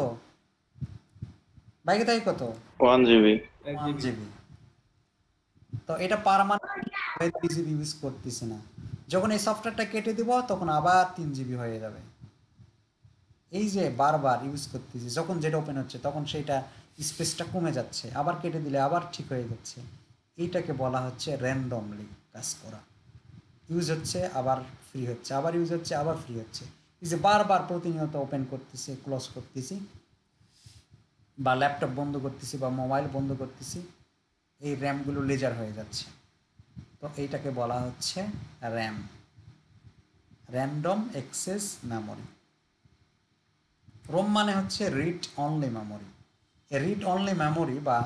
বাকি থাকে কত? 1 GB। 1 GB। তো এটা পার্মানেন্ট 2 GB ইউজ করতেছি না, যখন এই সফটওয়্যারটা কেটে দিব তখন আবার 3 GB হয়ে যাবে। এই যে বারবার ইউজ করতেছি, যখন যেটা ওপেন হচ্ছে তখন সেইটা স্পেসটা কমে যাচ্ছে, আবার কেটে দিলে আবার ঠিক হয়ে যাচ্ছে। এইটাকে বলা হচ্ছে র্যান্ডমলি কাজ করা। ইউজ হচ্ছে আবার ফ্রি হচ্ছে, আবার ইউজ হচ্ছে আবার ফ্রি হচ্ছে। এই যে বারবার প্রতিনিয়ত ওপেন করতেছি, ক্লোজ করতেছি, বা ল্যাপটপ বন্ধ করতেছি বা মোবাইল বন্ধ করতেছি, এই র্যামগুলো লেজার হয়ে যাচ্ছে। তো এইটাকে বলা হচ্ছে RAM, random access memory. ROM মানে হচ্ছে রিড অনলি মেমোরি। এই রিড অনলি মেমোরি বা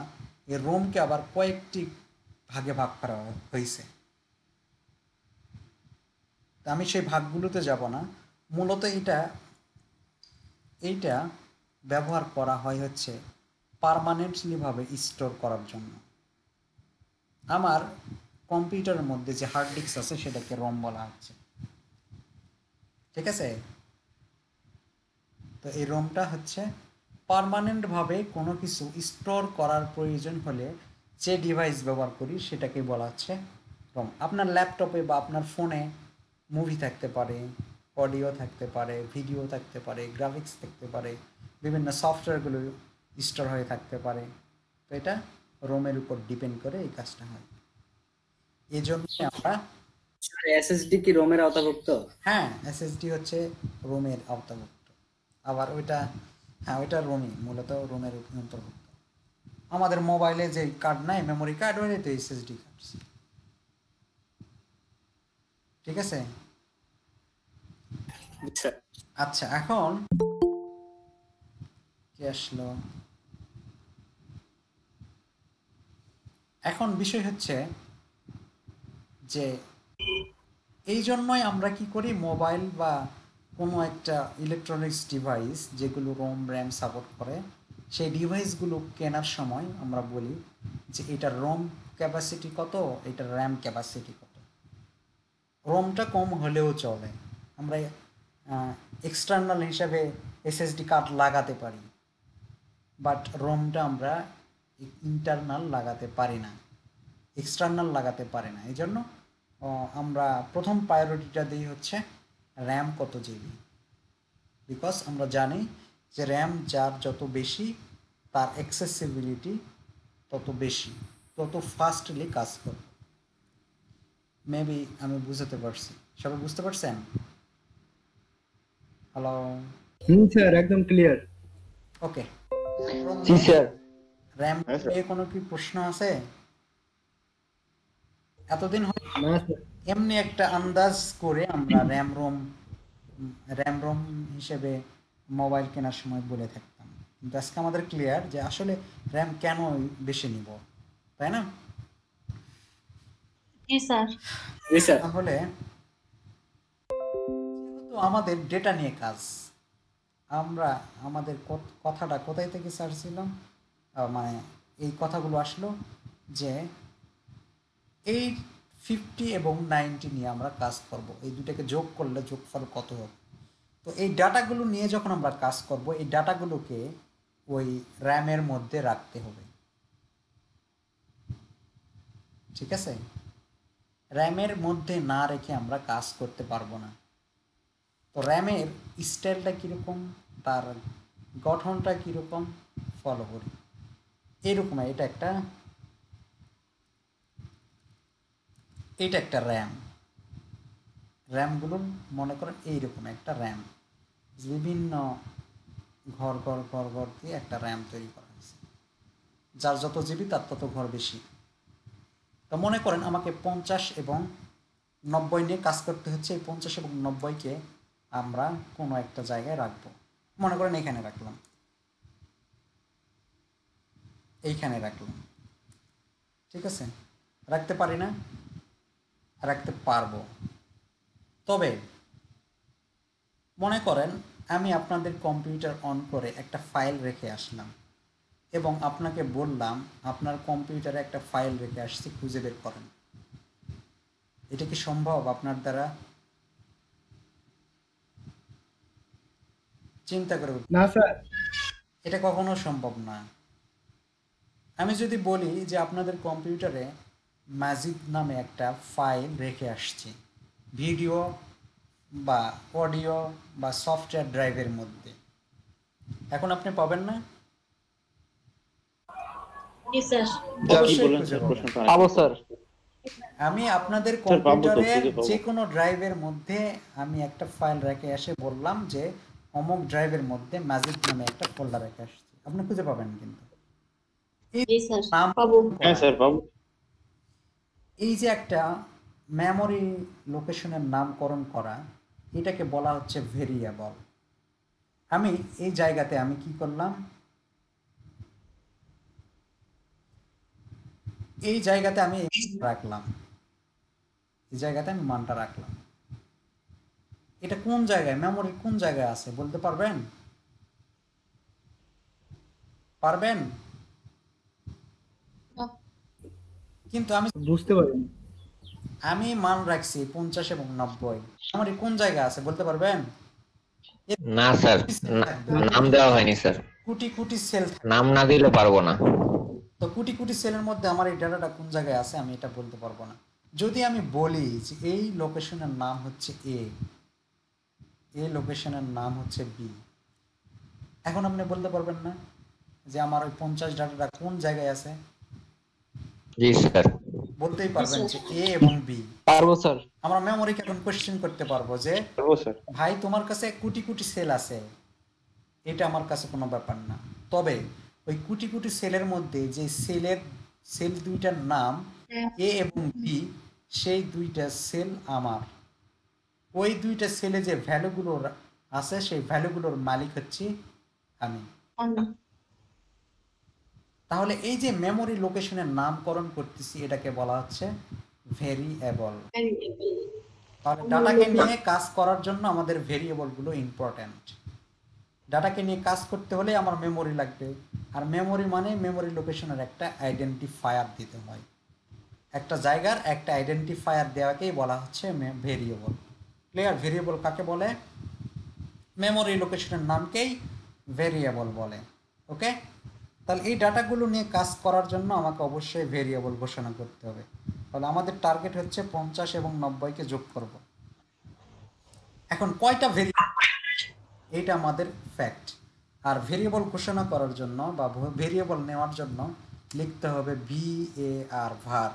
এই রোমকে আবার কয়েকটি ভাগে ভাগ করা হয়েছে। তা আমি সেই ভাগগুলোতে যাব না। মূলত এইটা ব্যবহার করা হয় হচ্ছে পার্মানেন্টলিভাবে স্টোর করার জন্য। আমার কম্পিউটারের মধ্যে যে হার্ড ডিস্ক আছে সেটাকে রোম বলা হচ্ছে, ঠিক আছে? তো এই রোমটা হচ্ছে পার্মানেন্টভাবে কোনো কিছু স্টোর করার প্রয়োজন হলে যে ডিভাইস ব্যবহার করি সেটাকে বলা হচ্ছে রোম। আপনার ল্যাপটপে বা আপনার ফোনে মুভি থাকতে পারে, অডিও থাকতে পারে, ভিডিও থাকতে পারে, গ্রাফিক্স থাকতে পারে, বিভিন্ন সফটওয়্যারগুলো স্টোর হয়ে থাকতে পারে। তো এটা রোমের উপর ডিপেন্ড করে এই কাজটা হয়। এই জন্য আমরা এসএসডি কি রোমের আওতাভুক্ত? হ্যাঁ, এসএসডি হচ্ছে রোমের আওতাভুক্ত। আবার ওইটা, হ্যাঁ ওইটা রোমই, মূলত রোমের অন্তর্ভুক্ত। আমাদের মোবাইলে যে কার্ড নাই, মেমোরি কার্ড, ওইটাই তো এসএসডি কার্ড, ঠিক আছে? আচ্ছা। আচ্ছা, এখন কি আসলো, এখন বিষয় হচ্ছে যে এই জন্যই আমরা কি করি, মোবাইল বা কোনো একটা ইলেকট্রনিক্স ডিভাইস যেগুলো রোম র্যাম সাপোর্ট করে, সেই ডিভাইসগুলো কেনার সময় আমরা বলি যে এটার রোম ক্যাপাসিটি কত, এটার র্যাম ক্যাপাসিটি কত। রোমটা কম হলেও চলে, আমরা এক্সটার্নাল হিসাবে এসএসডি কার্ড লাগাতে পারি, বাট রোমটা আমরা ইন্টারনাল লাগাতে পারি না, এক্সটার্নাল লাগাতে পারি না। এই জন্য আমরা প্রথম প্রায়োরিটিটা দিই হচ্ছে র্যাম কত জিবি, বিকজ আমরা জানি যে র্যাম যার যত বেশি তার অ্যাক্সেসিবিলিটি তত বেশি, তত ফাস্টলি কাজ করবে। মেবি আমি বুঝাতে পারছি, সবাই বুঝতে পারছেন? হ্যালো, স্যার একদম ক্লিয়ার। ওকে। জি স্যার। র্যাম হ্যাঁ, স্যার। নিয়ে কোনো কি প্রশ্ন আছে? এতদিন না স্যার। এমনি একটা আন্দাজ করে আমরা র্যাম রোম হিসেবে মোবাইল কেনার সময় বলে থাকতাম, কিন্তু আজকে আমাদের ক্লিয়ার যে আসলে র্যাম কেন বেশি নিব, তাই না? জি স্যার। জি স্যার। তাহলে যেহেতু আমাদের ডেটা নিয়ে কাজ, আমরা আমাদের কথাটা কোথায় থেকে ছাড়ছিলাম, মানে এই কথাগুলো আসলো যে এই 50 এবং 90 নিয়ে আমরা কাজ করব, এই দুটাকে যোগ করলে যোগফল কত হবে। তো এই ডাটাগুলো নিয়ে যখন আমরা কাজ করব, এই ডাটাগুলোকে ওই র্যামের মধ্যে রাখতে হবে, ঠিক আছে? র্যামের মধ্যে না রেখে আমরা কাজ করতে পারবো না। তো র্যামের স্টাইলটা কীরকম, তার গঠনটা কীরকম ফলো করি এইরকম। এটা একটা র্যামগুলো মনে করেন এইরকম একটা র্যাম, বিভিন্ন ঘর ঘর ঘর ঘর দিয়ে একটা র্যাম তৈরি করা হয়েছে, যার যত জিবি তার তত ঘর বেশি। তো মনে করেন আমাকে 50 এবং 90 নিয়ে কাজ করতে হচ্ছে। এই 50 এবং 90কে আমরা কোনো একটা জায়গায় রাখবো, মনে করেন এইখানে রাখলাম, এইখানে রাখলাম, ঠিক আছে? রাখতে পারি না? রাখতে পারবো। তবে মনে করেন আমি আপনাদের কম্পিউটার অন করে একটা ফাইল রেখে আসলাম এবং আপনাকে বললাম আপনার কম্পিউটারে একটা ফাইল রেখে আসছি, খুঁজে বের করেন। এটা কি সম্ভব আপনার দ্বারা? চিন্তা করে না স্যার। এটা কখনো সম্ভব না। আমি যদি বলি যে আপনাদের কম্পিউটারে মাজিদ নামে একটা ফাইল রেখে আসছি, ভিডিও বা অডিও বা সফটওয়্যার ড্রাইভের মধ্যে, এখন আপনি পাবেন না? জি স্যার। কি অবশ্যই বলেন খুঁজে স্যার? পাবেন। প্রশ্নটা পাবো স্যার। আমি আপনাদের স্যার, পাবো তো, কম্পিউটারের খুঁজে পাবো। যে কোনো ড্রাইভের মধ্যে আমি একটা ফাইল রেখে এসে বললাম যে অমুক ড্রাইভের মধ্যে ম্যাজিক নামে একটা ফোল্ডার রেখে আসছি, আপনি খুঁজে পাবেন। কিন্তু এই জি স্যার। নাম পাবো। হ্যাঁ স্যার, পাবো। এই যে একটা মেমোরি লোকেশনের নামকরণ করা, এটাকে বলা হচ্ছে ভেরিয়েবল। আমি এই জায়গাতে আমি কি করলাম, এই জায়গাতে আমি রাখলাম, এই জায়গাতে আমি মানটা রাখলাম। এটা কোন জায়গায়, মেমোরি কোন জায়গায় আছে বলতে পারবেন? পারবেন? কিন্তু বুঝতে পারিনি। আমি মান রাখছি 50 এবং 90, মেমোরি কোন জায়গায় আছে বলতে পারবেন? না স্যার, নাম দেওয়া হয়নি স্যার। কোটি কোটি সেল, নাম না দিলে পারবো না। তো কোটি কোটি সেলের মধ্যে আমার এই ডাটাটা কোন জায়গায় আছে আমি এটা বলতে পারবো না। যদি আমি বলি যে এই লোকেশনের নাম হচ্ছে এ, এই লোকেশনের নাম হচ্ছে বি, এখন আপনি বলতে পারবেন না যে আমার ওই 50 ডাটাটা কোন জায়গায় আছে? জি স্যার। বলতেই পারবেন যে এ এবং বি। পারবো স্যার। আমরা মেমোরিকে এখন কোশ্চেন করতে পারবো যে পারবো স্যার। ভাই তোমার কাছে কোটি কোটি সেল আছে, এটা আমার কাছে কোনো ব্যাপার না। তবে ওই কোটি কোটি সেলের মধ্যে যে সেল দুইটার নাম এ এবং বি, সেই দুইটা সেল আমার, ওই দুইটা সেলে যে ভ্যালুগুলো আছে সেই ভ্যালুগুলোর মালিক হচ্ছি আমি। তাহলে এই যে মেমোরি লোকেশনের নামকরণ করতেছি এটাকে বলা হচ্ছে ভেরিয়েবল। তাহলে ডাটাকে নিয়ে কাজ করার জন্য আমাদের ভেরিয়েবলগুলো ইম্পর্ট্যান্ট। ডাটাকে নিয়ে কাজ করতে হলে আমার মেমোরি লাগবে, আর মেমোরি মানে মেমোরি লোকেশনের একটা আইডেন্টিফায়ার দিতে হয়। একটা জায়গার একটা আইডেন্টিফায়ার দেওয়াকেই বলা হচ্ছে ভেরিয়েবল। ক্লিয়ার? ভেরিয়েবল কাকে বলে? মেমোরি লোকেশনের নামকেই ভেরিয়েবল বলে। ওকে, তাহলে এই ডাটাগুলো নিয়ে কাজ করার জন্য আমাকে অবশ্যই ভেরিয়েবল ঘোষণা করতে হবে। তাহলে আমাদের টার্গেট হচ্ছে 50 এবং 90কে যোগ করব। এখন কয়টা ভেরিয়েবল, এইটা আমাদের ফ্যাক্ট। আর ভেরিয়েবল ঘোষণা করার জন্য বা ভেরিয়েবল নেওয়ার জন্য লিখতে হবে VAR, ভার।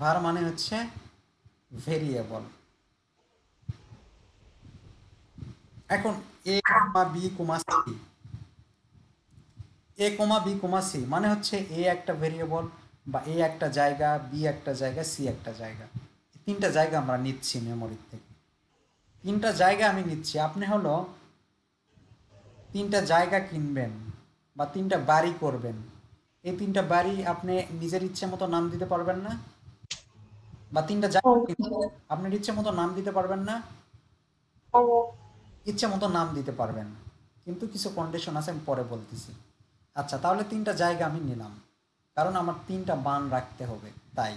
ভার মানে হচ্ছে ভেরিয়েবল। এখন এ কমা বি কমা সি, এ কমা বি কমা সি মানে হচ্ছে এ একটা ভেরিয়েবল বা এ একটা জায়গা, বি একটা জায়গা, সি একটা জায়গা। এই তিনটা জায়গা আমরা নিচ্ছি মেমোরির থেকে। তিনটা জায়গা আমি নিচ্ছি। আপনি হলো তিনটা জায়গা কিনবেন বা তিনটা বাড়ি করবেন, এই তিনটা বাড়ি আপনি নিজের ইচ্ছে মতো নাম দিতে পারবেন না? বা তিনটা জায়গা কিনবেন, আপনার ইচ্ছে মতো নাম দিতে পারবেন না? ইচ্ছে মতো নাম দিতে পারবেন, কিন্তু কিছু কন্ডিশন আছে, আমি পরে বলতেছি। আচ্ছা, তাহলে তিনটা জায়গা আমি নিলাম, কারণ আমার তিনটা মান রাখতে হবে তাই।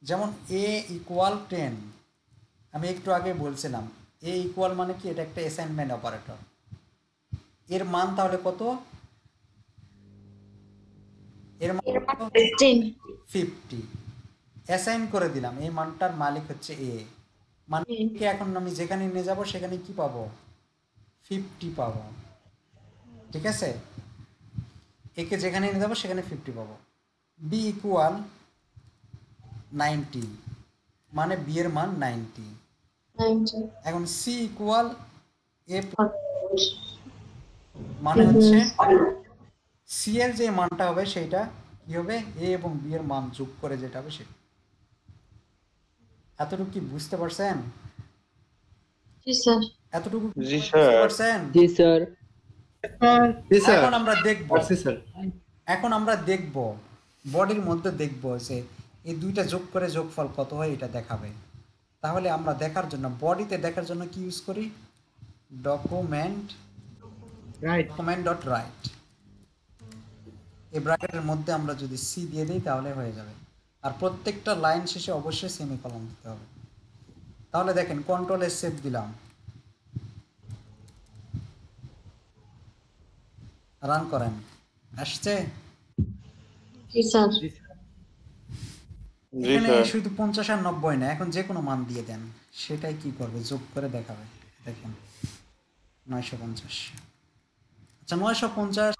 যেমন এ ইকুয়াল 10, আমি একটু আগে বলছিলাম এ ইকুয়াল মানে কি, এটা একটা অ্যাসাইনমেন্ট অপারেটর। এর মান তাহলে কত? এর মান কত? 50। অ্যাসাইন করে দিলাম, এই মানটার মালিক হচ্ছে এ, মানে এখন আমি যেখানে নিয়ে যাব সেখানে কি পাবো? 50 পাবো। ঠিক আছে, একে যেখানে নিয়ে যাবো সেখানে 50 পাবো। বি ইকুয়াল 90, মানে বি এর মান 90। এখন সি ইকুয়াল এ, মানে হচ্ছে সি এর যে মানটা হবে সেটা কি হবে? এ এবং বি এর মান যোগ করে যেটা হবে সেটা। এতটুকু কি বুঝতে পারছেন? এতটুকু কি জি বুঝতে স্যার। পারছেন? জি স্যার। জি স্যার, এখন আমরা দেখব, পারছি স্যার। এখন আমরা দেখব বডির মধ্যে দেখব যে এই দুইটা যোগ করে যোগফল কত হয় এটা দেখাবে। তাহলে আমরা দেখার জন্য, বডিতে দেখার জন্য কি ইউজ করি? Document right. Dot right. এই ব্র্যাকেটের মধ্যে আমরা যদি সি দিয়ে দিই তাহলে হয়ে যাবে। আর প্রত্যেকটা লাইন শেষে অবশ্যই সেমিকলন দিতে হবে। তাহলে দেখেন, কন্ট্রোল এস সেভ দিলাম, রান করেন, আসছে? জি এখানে স্যার। শুধু 50 আর 90 না, এখন যে কোনো মান দিয়ে দেন, সেটাই কি করবে? যোগ করে দেখাবে। দেখেন 950। আচ্ছা, 950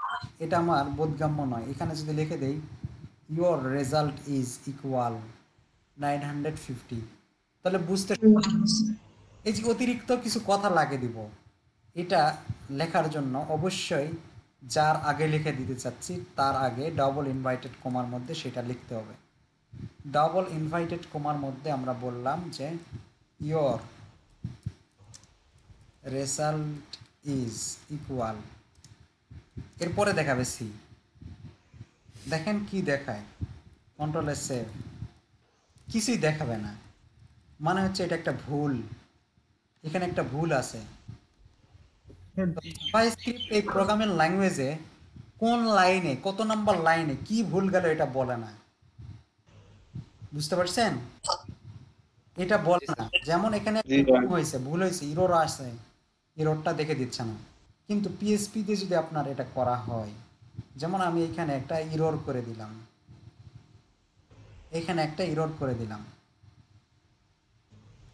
এটা আমার বোধগম্য নয়। এখানে যদি লিখে দেই ইউর রেজাল্ট ইজ ইকুয়াল 950, তাহলে বুঝতে, এই যে অতিরিক্ত কিছু কথা লাগে দিব, এটা লেখার জন্য অবশ্যই যার আগে লিখে দিতে চাচ্ছি তার আগে ডাবল ইনভাইটেড কমার মধ্যে সেটা লিখতে হবে। ডাবল ইনভাইটেড কমার মধ্যে আমরা বললাম যে ইয়োর রেজাল্ট ইজ ইকুয়াল, এরপরে দেখাবে সি। দেখেন কি দেখায়, কন্ট্রোল এস সেভ, কিছুই দেখাবে না, মানে হচ্ছে এটা একটা ভুল, এখানে একটা ভুল আছে। জাভাস্ক্রিপ্ট এই প্রোগ্রামিং ল্যাঙ্গুয়েজে কোন লাইনে, কত নাম্বার লাইনে কি ভুল গেল এটা বলে না। বুঝতে পারছেন? এটা বলে না। যেমন এখানে ভুল হয়েছে, ইরোর আছে, ইরোরটা দেখে দিচ্ছে না। কিন্তু পিএসপি তে যদি আপনার এটা করা হয়, যেমন আমি এখানে একটা ইরোর করে দিলাম, এখানে একটা ইরোর করে দিলাম,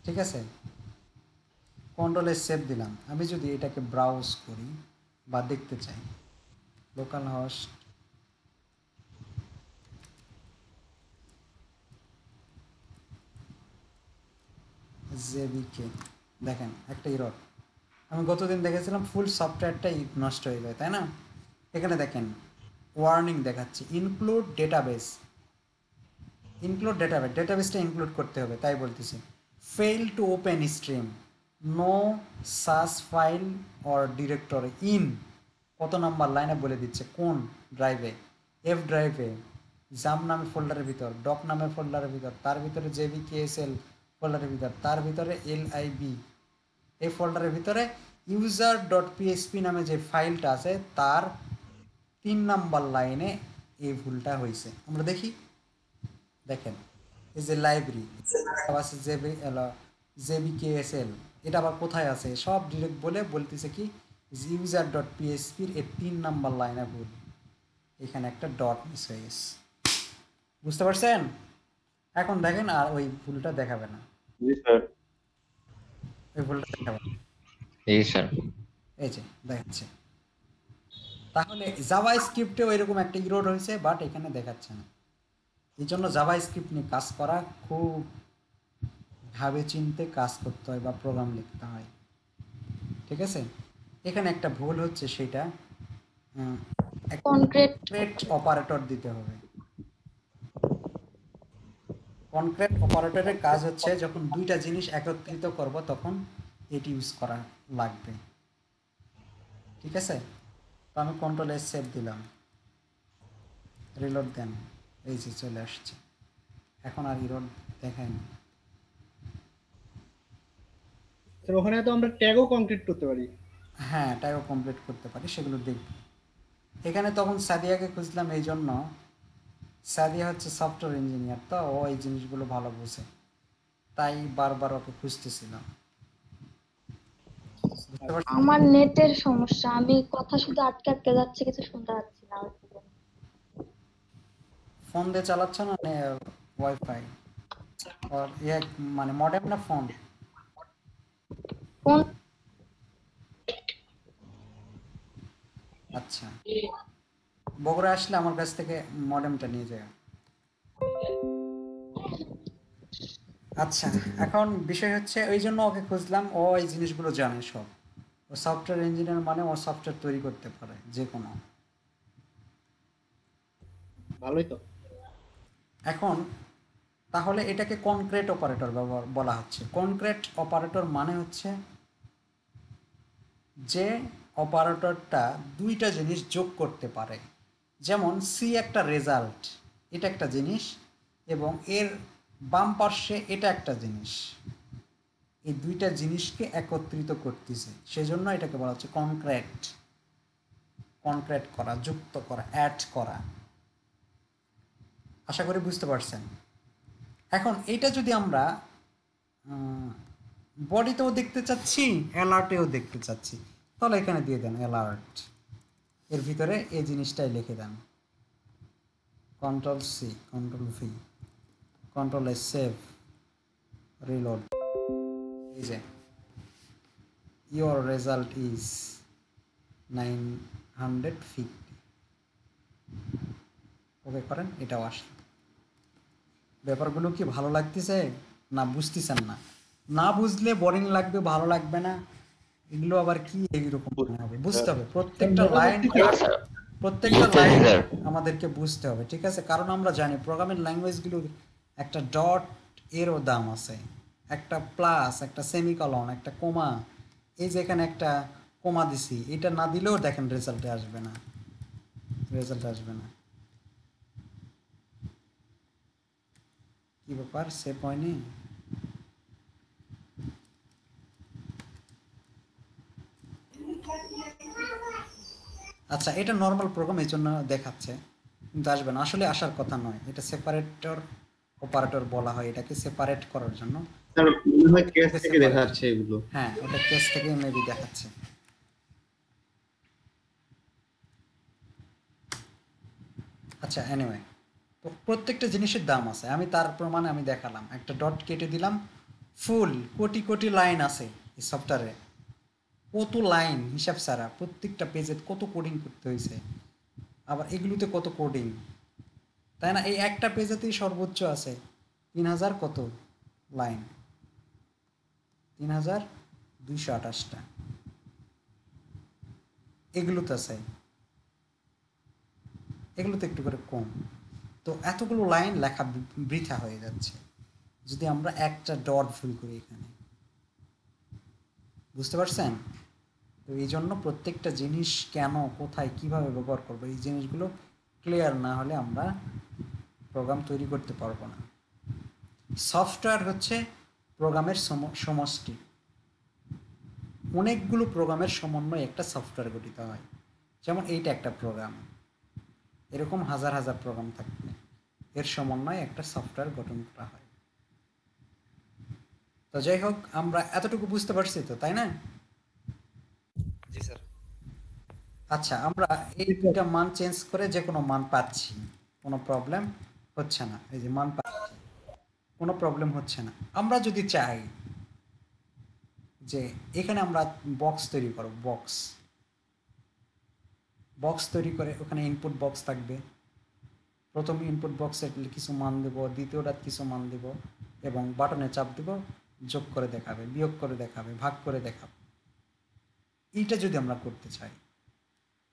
ঠিক আছে, কন্ট্রোল এস সেভ দিলাম। আমি যদি এটাকে ব্রাউজ করি বা দেখতে চাই, লোকাল হোস্ট জেবিকে, দেখেন একটা ইরর। আমি গতদিন দেখেছিলাম ফুল সফটওয়্যারটাই নষ্ট হয়ে যায়, তাই না? এখানে দেখেন ওয়ার্নিং দেখাচ্ছে, ইনক্লুড ডেটাবেস, ইনক্লুড ডেটাবেস, ডেটাবেসটা ইনক্লুড করতে হবে, তাই বলতেছি। Fail to open stream, no such file or directory in, কত নাম্বার লাইনে বলে দিচ্ছে কোন ড্রাইভে, এফ ড্রাইভে, জাম নামে ফোল্ডারের ভিতর, ডক নামে ফোল্ডারের ভিতর, তার ভিতরে জেবিকেএসএল ফোল্ডারের ভিতর, তার ভিতরে এলআইবি, এই ফোল্ডারের ভিতরে ইউজার ডট পিএসপি নামে যে ফাইলটা আছে তার 3 নাম্বার লাইনে এই ভুলটা হয়েছে। আমরা দেখি, দেখেন এই যে লাইব্রেরি আছে জেবিকেএসএল, এটা আবার কোথায় আছে সব ডিরেক্ট বলে বলতেছে কি ইউজার ডট পিএসপির এই 3 নাম্বার লাইনে ভুল, এখানে একটা ডট মিস হয়ে গেছে। বুঝতে পারছেন? এখন দেখেন আর ওই ভুলটা দেখাবে না, জি স্যার। ওই ভুলটা দেখাবে না, জি স্যার। এই যে দেখাচ্ছে। তাহলে জাভা স্ক্রিপ্টেও এরকম একটা ইরোর হয়েছে, বাট এখানে দেখাচ্ছে না। এই জন্য জাভা স্ক্রিপ্ট নিয়ে কাজ করা খুব ভাবে চিনতে কাজ করতে হয় বা প্রোগ্রাম লিখতে হয়। ঠিক আছে, এখানে একটা ভুল হচ্ছে, সেটা কনক্রিট কনক্রিট অপারেটর দিতে হবে। কনক্রিট অপারেটরের কাজ হচ্ছে যখন দুইটা জিনিস একত্রিত করব তখন এটি ইউজ করা লাগবে। ঠিক আছে, তো আমি কন্ট্রোল এস সেভ দিলাম, রিলোড দেন, এই যে চলে আসছে। এখন আর ইরোড দেখায় না। স্যার ওখানে তো আমরা ট্যাগও কমপ্লিট করতে পারি। হ্যাঁ, এটাও কমপ্লিট করতে পারি, সেগুলো দেখব। এখানে তখন সাদিয়াকে খুঁজলাম, এই জন্য সাদিয়া হচ্ছে সফটওয়্যার ইঞ্জিনিয়ার, তো ও এই জিনিসগুলো ভালো বোঝে, তাই বারবার ওকে খুঁজতেছিলাম। বুঝতে পারছি। আমার নেটের সমস্যা, আমি কথা শুধু আটকে আটকে যাচ্ছে, কিছু শুনতে পাচ্ছি না। ফোন দিয়ে চালাচ্ছ না ওয়াইফাই আর মানে মডেম না ফোন? ফোন। আচ্ছা, বগুড়া আসলে আমার কাছ থেকে মডেমটা নিয়ে যায়। আচ্ছা, এখন বিষয় হচ্ছে ওই জন্য ওকে খুঁজলাম, ও এই জিনিসগুলো জানে সব। ও সফটওয়্যার ইঞ্জিনিয়ার, মানে ও সফটওয়্যার তৈরি করতে পারে যে কোনো। ভালোই তো। এখন তাহলে এটাকে কনক্রিট অপারেটর বলা হচ্ছে। কনক্রিট অপারেটর মানে হচ্ছে যে অপারেটরটা দুইটা জিনিস যোগ করতে পারে। যেমন সি একটা রেজাল্ট, এটা একটা জিনিস, এবং এর বাম পার্শ্বে এটা একটা জিনিস, এই দুইটা জিনিসকে একত্রিত করতেছে, সেজন্য এটাকে বলা হচ্ছে কনক্রিট। কনক্রিট করা, যুক্ত করা, অ্যাড করা। আশা করি বুঝতে পারছেন। এখন এইটা যদি আমরা বডিতেও দেখতে চাচ্ছি, অ্যালার্টেও দেখতে চাচ্ছি, তাহলে এখানে দিয়ে দেন অ্যালার্ট, এর ভিতরে এই জিনিসটাই লিখে দেন, control C, control V, control S save, reload. এই যে ইয়োর রেজাল্ট ইজ 950। ওকে করেন, এটাও আসে। ব্যাপারগুলো কি ভালো লাগতেছে না বুঝতেছেন না? না বুঝলে বোরিং লাগবে, ভালো লাগবে না, এগুলো আবার কি এইরকম মনে হবে। বুঝতে হবে প্রত্যেকটা লাইন, প্রত্যেকটা লাইন আমাদেরকে বুঝতে হবে, ঠিক আছে? কারণ আমরা জানি প্রোগ্রামিং ল্যাঙ্গুয়েজগুলোর একটা ডট এরও দাম আছে, একটা প্লাস, একটা সেমিকলন, একটা কোমা। এই যে এখানে একটা কোমা দিছি, এটা না দিলেও দেখেন রেজাল্টে আসবে না, রেজাল্ট আসবে না। কি ব্যাপার, সেভ হয়নি? আচ্ছা, এটা নর্মাল প্রোগ্রাম, এই জন্য দেখাচ্ছে, কিন্তু আসবে না, আসলে আসার কথা নয়। এটা সেপারেটর অপারেটর বলা হয় এটাকে, সেপারেট করার জন্য। স্যার মনে হয় কেস থেকে দেখাচ্ছে এগুলো। হ্যাঁ, ওটা কেস থেকে মেবি দেখাচ্ছে। আচ্ছা, এনিওয়ে, তো প্রত্যেকটা জিনিসের দাম আছে, আমি তার প্রমাণে আমি দেখালাম। একটা ডট কেটে দিলাম, ফুল কোটি কোটি লাইন আছে এই সফটওয়্যারে, কত লাইন হিসাব ছাড়া, প্রত্যেকটা পেজে কত কোডিং করতে হয়েছে, আবার এগুলোতে কত কোডিং, তাই না? এই একটা পেজেতেই সর্বোচ্চ আছে 3000 কত লাইন, 3228টা এগুলোতে আছে, এগুলোতে একটু করে কম। তো এতগুলো লাইন লেখা বৃথা হয়ে যাচ্ছে যদি আমরা একটা ডট ভুল করি এখানে। বুঝতে পারছেন? তো এই জন্য প্রত্যেকটা জিনিস কেন, কোথায়, কিভাবে ব্যবহার করবো, এই জিনিসগুলো ক্লিয়ার না হলে আমরা প্রোগ্রাম তৈরি করতে পারবো না। সফটওয়্যার হচ্ছে প্রোগ্রামের সমষ্টি, অনেকগুলো প্রোগ্রামের সমন্বয়ে একটা সফটওয়্যার গঠিত হয়। যেমন এইটা একটা প্রোগ্রাম, এরকম হাজার হাজার প্রোগ্রাম থাকবে, এর সমন্বয়ে একটা সফটওয়্যার গঠন করা হয়। তো যাই হোক, আমরা এতটুকু বুঝতে পারছি তো, তাই না? জি স্যার। আচ্ছা, আমরা এই দুইটা মান চেঞ্জ করে যে কোনো মান পাচ্ছি, কোনো প্রবলেম হচ্ছে না। এই যে মান পাচ্ছি, কোনো প্রবলেম হচ্ছে না। আমরা যদি চাই যে এখানে আমরা বক্স তৈরি করব, বক্স তৈরি করে ওখানে ইনপুট বক্স থাকবে, প্রথম ইনপুট বক্সে কিছু মান দেব, দ্বিতীয়টা কিছু মান দেব, এবং বাটনে চাপ দেব, যোগ করে দেখাবে, বিয়োগ করে দেখাবে, ভাগ করে দেখাবে। এইটা যদি আমরা করতে চাই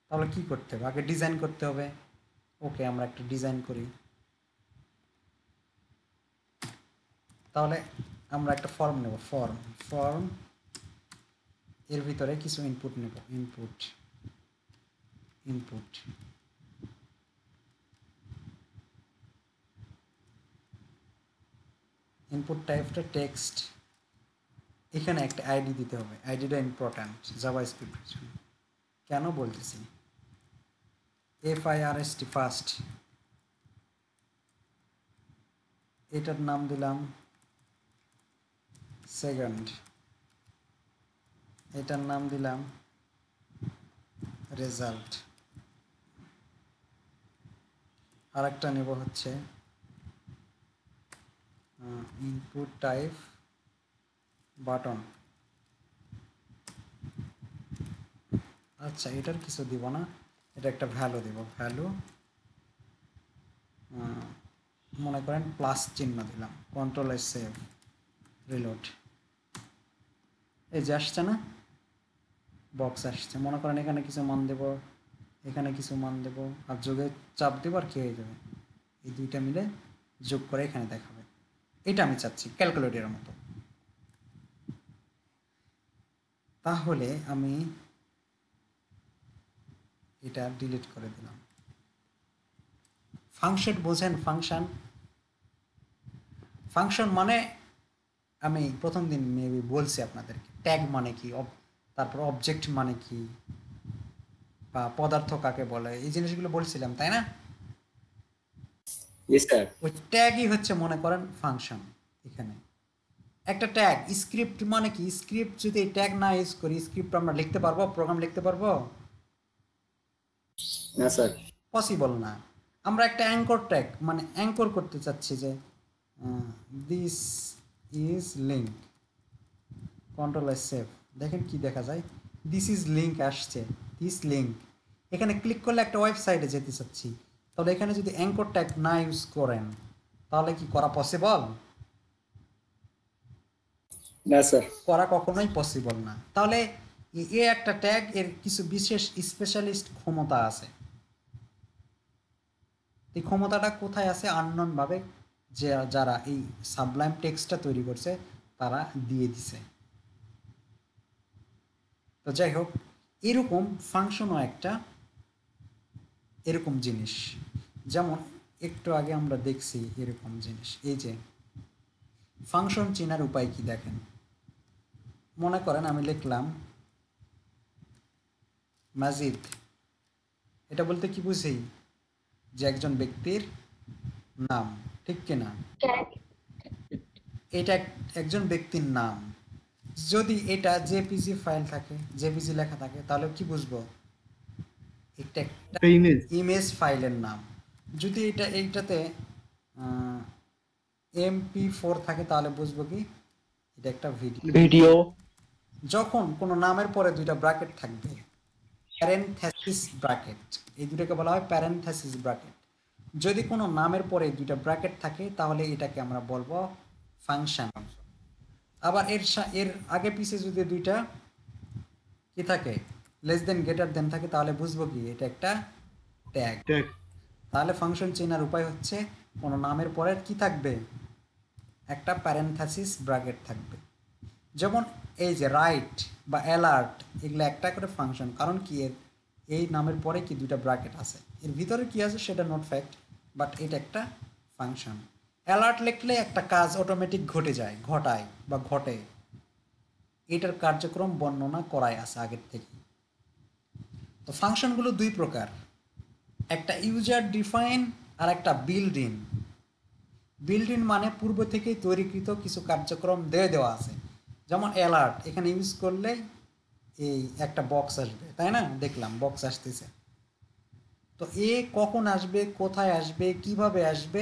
তাহলে কি করতে হবে? আগে ডিজাইন করতে হবে। ওকে, আমরা একটা ডিজাইন করি। তাহলে আমরা একটা ফর্ম নেব, ফর্ম এর ভিতরে কিছু ইনপুট নেব, ইনপুট টাইপটা টেক্সট। এখানে একটা আইডি দিতে হবে, আইডিটা ইম্পর্ট্যান্ট জাভাস্ক্রিপ্টের জন্য। কেন বলতেছি? FIRST ফার্স্ট, এটার নাম দিলাম সেকেন্ড, এটার নাম দিলাম রেজাল্ট, আর একটা নেব হচ্ছে ইনপুট টাইপ বাটন। আচ্ছা, এটার কিছু দিব না, এটা একটা ভ্যালু দেব, ভ্যালু মনে করেন প্লাস চিহ্ন দিলাম, কন্ট্রোল সেভ রিলোড। এই যে আসছে না, বক্স আসছে। মনে করেন এখানে কিছু মান দেব, এখানে কিছু মান দেব, আর যোগে চাপ দেব, আর কি হয়ে যাবে, এই দুইটা মিলে যোগ করে এখানে দেখাবে। এটা আমি চাচ্ছি ক্যালকুলেটরের মতো। তাহলে আমি এটা ডিলিট করে দিলাম। ফাংশন বোঝেন? ফাংশন মানে আমি প্রথম দিন মেবি বলছি আপনাদেরকে, ট্যাগ মানে কি, তারপর অবজেক্ট মানে কি, বা পদার্থ কাকে বলে, এই জিনিসগুলো বলছিলাম, তাই না? ওই ট্যাগই হচ্ছে মনে করেন ফাংশন। এখানে একটা ট্যাগ, স্ক্রিপ্ট মানে কি, স্ক্রিপ্ট যদি এই ট্যাগ না ইউজ করি, স্ক্রিপ্ট আমরা লিখতে পারবো, প্রোগ্রাম লিখতে পারবো? না স্যার, পসিবল না। আমরা একটা অ্যাঙ্কর ট্যাগ মানে অ্যাঙ্কর করতে চাচ্ছি যে this is link, control save. দেখেন কি দেখা যায়, দিস ইজ লিঙ্ক আসছে, দিস লিঙ্ক। এখানে ক্লিক করলে একটা ওয়েবসাইটে যেতে চাচ্ছি, তাহলে এখানে যদি অ্যাঙ্কর ট্যাগ না ইউজ করেন তাহলে কি করা পসিবল? না স্যার, করা কখনোই পসিবল না। তাহলে এ একটা ট্যাগ, এর কিছু বিশেষ স্পেশালিস্ট ক্ষমতা আছে। এই ক্ষমতাটা কোথায় আছে? আননোন ভাবে যে যারা এই সাবলাইম টেক্সটটা তৈরি করছে তারা দিয়ে দিছে। তো যাই হোক, এরকম ফাংশনও একটা এরকম জিনিস। যেমন একটু আগে আমরা দেখছি এরকম জিনিস। এই যে ফাংশন চেনার উপায় কি দেখেন, মনে করেন আমি লিখলাম মাজিদ, এটা বলতে কি বুঝি? যে একজন ব্যক্তির নাম, ঠিক কিনা? এটা একজন ব্যক্তির নাম। যদি এটা জেপিজি ফাইল থাকে, জেপিজি লেখা থাকে, তাহলে কি বুঝবো? এটা একটা ইমেজ ফাইলের নাম। যদি এইটাতে MP4 থাকে তাহলে বুঝবো কি এটা একটা ভিডিও। যখন কোনো নামের পরে দুইটা ব্র্যাকেট থাকবে, প্যারেনথেসিস ব্র্যাকেট, এই দুটোকে বলা হয় প্যারেনথেসিস ব্র্যাকেট। যদি কোনো নামের পরে দুইটা ব্র্যাকেট থাকে তাহলে এটাকে আমরা বলবো ফাংশন। আবার এর আগে পিছে যদি দুইটা কি থাকে, লেস দেন গ্রেটার দেন থাকে, তাহলে বুঝবো কি এটা একটা ট্যাগ। তাহলে ফাংশন চেনার উপায় হচ্ছে কোনো নামের পরে কি থাকবে, একটা প্যারেনথেসিস ব্র্যাকেট থাকবে। যেমন এই যে রাইট বা অ্যালার্ট, এগুলো একটা করে ফাংশন। কারণ কি, এই নামের পরে কি দুইটা ব্র্যাকেট আছে, এর ভিতরে কি আছে সেটা নোট ফ্যাক্ট, বাট এটা একটা ফাংশন। অ্যালার্ট লিখলে একটা কাজ অটোমেটিক ঘটায় বা ঘটে, এটার কার্যক্রম বর্ণনা করাই আছে আগের থেকে। তো ফাংশনগুলো দুই প্রকার, একটা ইউজার ডিফাইন আর একটা বিল্ড ইন। বিল্ড ইন মানে পূর্ব থেকেই তৈরিকৃত কিছু কার্যক্রম দেওয়া আছে। যেমন অ্যালার্ট, এখানে ইউজ করলে এই একটা বক্স আসবে, তাই না? দেখলাম বক্স আসতেছে। তো কখন আসবে, কোথায় আসবে, কিভাবে আসবে,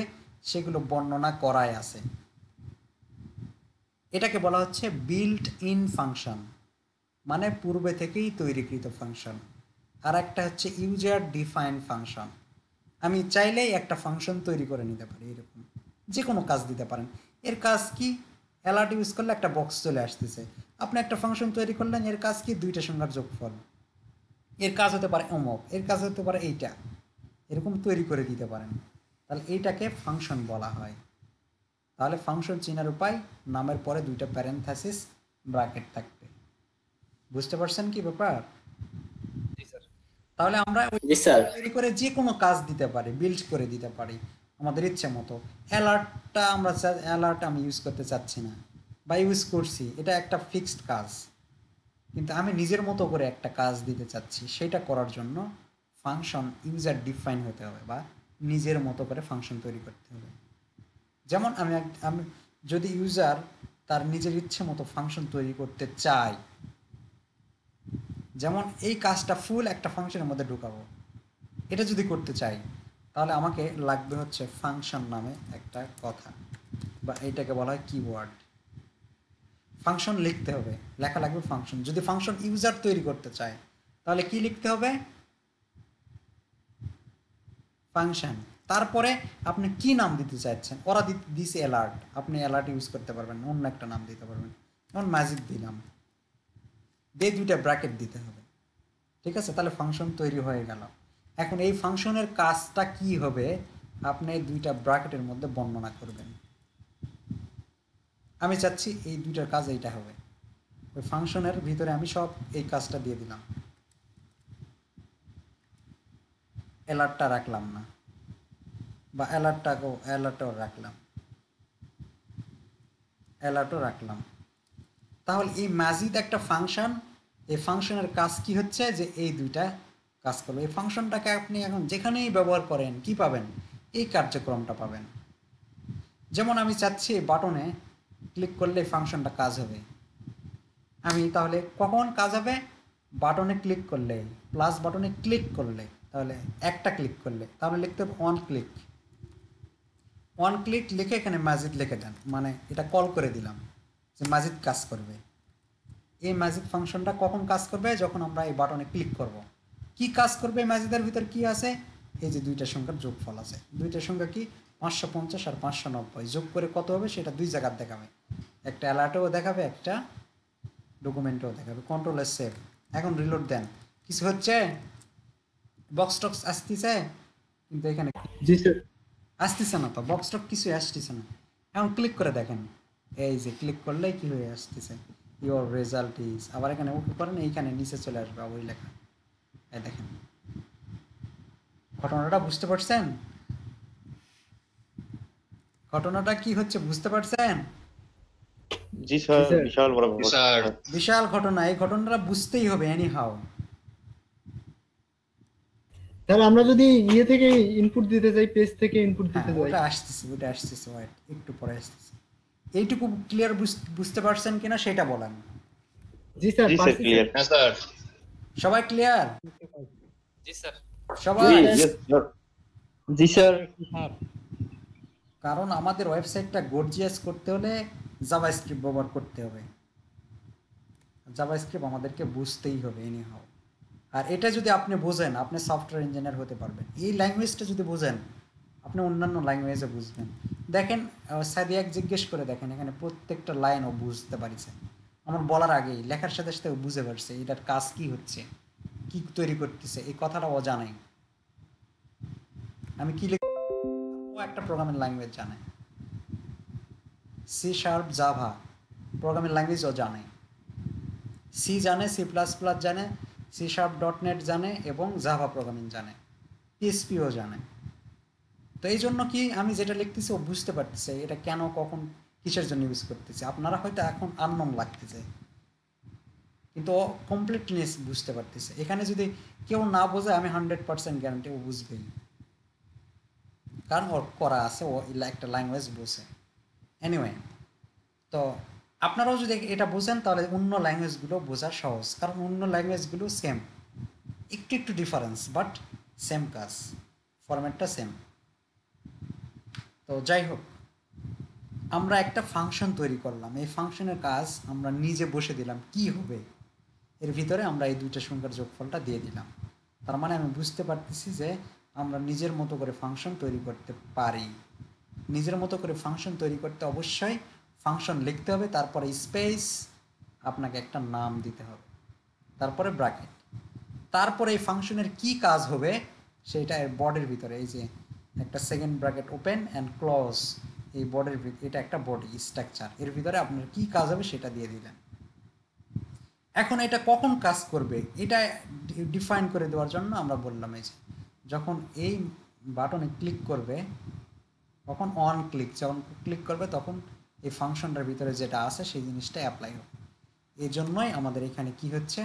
সেগুলো বর্ণনা করাই আছে। এটাকে বলা হচ্ছে বিল্ট ইন ফাংশন, মানে পূর্বে থেকেই তৈরিকৃত ফাংশন। আর একটা হচ্ছে ইউজার ডিফাইন ফাংশন। আমি চাইলেই একটা ফাংশন তৈরি করে নিতে পারি, এরকম যে কোনো কাজ দিতে পারেন। এর কাজ কি, অ্যালার্ট ইউজ করলে একটা বক্স চলে আসতেছে, আপনি একটা ফাংশন তৈরি করলেন, এর কাজ কি দুইটা সংখ্যার যোগফল, এর কাজ হতে পারে অমুক, এর কাজ হতে পারে এইটা, এরকম তৈরি করে দিতে পারেন, তাহলে এইটাকে ফাংশন বলা হয়। তাহলে ফাংশন চেনার উপায়, নামের পরে দুইটা প্যারেনথেসিস ব্র্যাকেট থাকবে। বুঝতে পারছেন কি ব্যাপার? জি স্যার। তাহলে আমরা জি স্যার। তৈরি করে যে কোনো কাজ দিতে পারি, বিল্ড করে দিতে পারি আমাদের ইচ্ছে মতো। অ্যালার্টটা আমরা অ্যালার্ট আমি ইউজ করতে চাচ্ছি না বা ইউজ করছি, এটা একটা ফিক্সড কাজ, কিন্তু আমি নিজের মতো করে একটা কাজ দিতে চাচ্ছি, সেটা করার জন্য ফাংশন ইউজার ডিফাইন হতে হবে বা নিজের মতো করে ফাংশন তৈরি করতে হবে। যেমন আমি যদি ইউজার তার নিজের ইচ্ছে মতো ফাংশন তৈরি করতে চাই, যেমন এই কাজটা ফুল একটা ফাংশনের মধ্যে ঢুকাবো, এটা যদি করতে চাই তাহলে আমাকে লাগবে হচ্ছে ফাংশন নামে একটা কথা, বা এইটাকে বলা হয় কিওয়ার্ড। ফাংশন লিখতে হবে, লেখা লাগবে ফাংশন। যদি ফাংশন ইউজার তৈরি করতে চায় তাহলে কি লিখতে হবে? ফাংশন। তারপরে আপনি কি নাম দিতে চাইছেন, ওরা দিছে অ্যালার্ট, আপনি অ্যালার্ট ইউজ করতে পারবেন, অন্য একটা নাম দিতে পারবেন। যেমন ম্যাজিক দিলাম, দিয়ে দুইটা ব্র্যাকেট দিতে হবে, ঠিক আছে? তাহলে ফাংশন তৈরি হয়ে গেল। এখন এই ফাংশনের কাজটা কি হবে আপনি দুইটা ব্র্যাকেটের মধ্যে বর্ণনা করবেন। আমি চাচ্ছি এই দুইটার কাজ এইটা হবে, ওই ফাংশনের ভিতরে আমি সব এই কাজটা দিয়ে দিলাম, অ্যালার্টটা রাখলাম না, বা অ্যালার্টও রাখলাম। তাহলে এই ম্যাজিক একটা ফাংশন, এই ফাংশনের কাজ কি হচ্ছে যে এই দুইটা কাজ করবে। এই ফাংশনটাকে আপনি এখন যেখানেই ব্যবহার করেন কি পাবেন? এই কার্যক্রমটা পাবেন। যেমন আমি চাচ্ছি বাটনে ক্লিক করলে এই ফাংশনটা কাজ হবে, আমি তাহলে কখন কাজ হবে? বাটনে ক্লিক করলে, প্লাস বাটনে ক্লিক করলে, তাহলে একটা ক্লিক করলে, তাহলে লিখতে হবে ওয়ান ক্লিক লিখে এখানে ম্যাজিক লিখে দেন, মানে এটা কল করে দিলাম যে ম্যাজিক কাজ করবে। এই ম্যাজিক ফাংশনটা কখন কাজ করবে? যখন আমরা এই বাটনে ক্লিক করব। কি কাজ করবে ম্যাজিকের ভিতর কি আছে? এই যে দুইটা সংখ্যার যোগফল আছে, দুইটা সংখ্যা কি 550 আর 590, যোগ করে কত হবে সেটা দুই জায়গায় দেখাবে, একটা অ্যালার্টেও দেখাবে, একটা ডকুমেন্টেও দেখাবে। কন্ট্রোলের সেভ। এখন রিলোড দেন, কিছু হচ্ছে? বক্স টক্স আসতেছে? কিন্তু এখানে জি স্যার। আসতেছে না তো, বক্স টক কিছু আসতেছে না। এখন ক্লিক করে দেখেন, এই যে ক্লিক করলেই কি হয়ে আসতেছে, ইওর রেজাল্ট ইজ, আবার এখানে ওকে করেন, এইখানে নিচে চলে আসবে ওই লেখা। এই দেখেন, ঘটনাটা বুঝতে পারছেন? ঘটনাটা কি হচ্ছে বুঝতে পারছেন? জি স্যার, বিশাল বড় জি স্যার। বিশাল ঘটনা, এই ঘটনাটা বুঝতেই হবে এনি হাউ। তাহলে আমরা যদি ইয়ে থেকে ইনপুট দিতে যাই, পেজ থেকে ইনপুট দিতে যাই, ওটা আসতেছে ওয়েট, একটু পরে আসতেছে। এইটুকু ক্লিয়ার বুঝতে পারছেন কিনা সেটা বলেন। জি স্যার, জি স্যার, ক্লিয়ার। হ্যাঁ স্যার। সবাই ক্লিয়ার? জি স্যার। সবাই? জি স্যার। কারণ আমাদের ওয়েবসাইটটা গর্জিয়াস করতে হলে জাভাস্ক্রিপ্ট ব্যবহার করতে হবে, জাভাস্ক্রিপ্ট আমাদেরকে বুঝতেই হবে এনি হাউ। আর এটা যদি আপনি বোঝেন, আপনি সফটওয়্যার ইঞ্জিনিয়ার হতে পারবেন। এই ল্যাঙ্গুয়েজটা যদি বোঝেন, আপনি অন্যান্য ল্যাঙ্গুয়েজে বুঝবেন। দেখেন সাদিয়াক জিজ্ঞেস করে দেখেন, এখানে প্রত্যেকটা লাইন ও বুঝতে পারছে, আমার বলার আগেই লেখার সাথে সাথে বুঝে পারছে এটার কাজ কি হচ্ছে, কি তৈরি করতেছে, এই কথাটা ও জানাই। আমি কি ও একটা প্রোগ্রামিং ল্যাঙ্গুয়েজ জানে, C sharp, Java programming language ও জানে, সি জানে, সি প্লাস প্লাস জানে, সি শার্প .NET জানে এবং জাভা প্রোগ্রামিং জানে, PHPও জানে। তো এই জন্য কি আমি যেটা লিখতেছি ও বুঝতে পারতেছে এটা কেন, কখন, কিসের জন্য ইউজ করতেছে। আপনারা হয়তো এখন আননোন লাগতেছে, কিন্তু ও কমপ্লিটনেস বুঝতে পারতেছে। এখানে যদি কেউ না বোঝে, আমি 100% গ্যারান্টি ও বুঝবেই, কারণ ওর করা আছে, ও একটা ল্যাঙ্গুয়েজ বোঝে। এনিওয়ে, তো আপনারাও যদি এটা বোঝেন তাহলে অন্য ল্যাঙ্গুয়েজগুলো বোঝা সহজ, কারণ অন্য ল্যাঙ্গুয়েজগুলো সেম, একটু একটু ডিফারেন্স, বাট সেম কাজ, ফরম্যাটটা সেম। তো যাই হোক, আমরা একটা ফাংশন তৈরি করলাম, এই ফাংশনের কাজ আমরা নিজে বসে দিলাম কি হবে, এর ভিতরে আমরা এই দুইটা সংখ্যার যোগফলটা দিয়ে দিলাম। তার মানে আমি বুঝতে পারতেছি যে আমরা নিজের মতো করে ফাংশন তৈরি করতে পারি। নিজের মতো করে ফাংশন তৈরি করতে অবশ্যই ফাংশন লিখতে হবে, তারপরে স্পেস, আপনাকে একটা নাম দিতে হবে, তারপরে ব্র্যাকেট, তারপরে এই ফাংশনের কি কাজ হবে সেটা এর বডির ভিতরে, এই যে একটা second bracket open and close, এই বডির এটা একটা বডি স্ট্রাকচার, এর ভিতরে আপনার কি কাজ হবে সেটা দিয়ে দিলেন। এখন এটা কখন কাজ করবে এটা ডিফাইন করে দেওয়ার জন্য আমরা বললাম এই যে যখন এই বাটনে ক্লিক করবে, তখন অন ক্লিক, যখন ক্লিক করবে তখন এই ফাংশনটার ভিতরে যেটা আছে সেই জিনিসটা অ্যাপ্লাই হবে। এই জন্যই আমাদের এখানে কি হচ্ছে,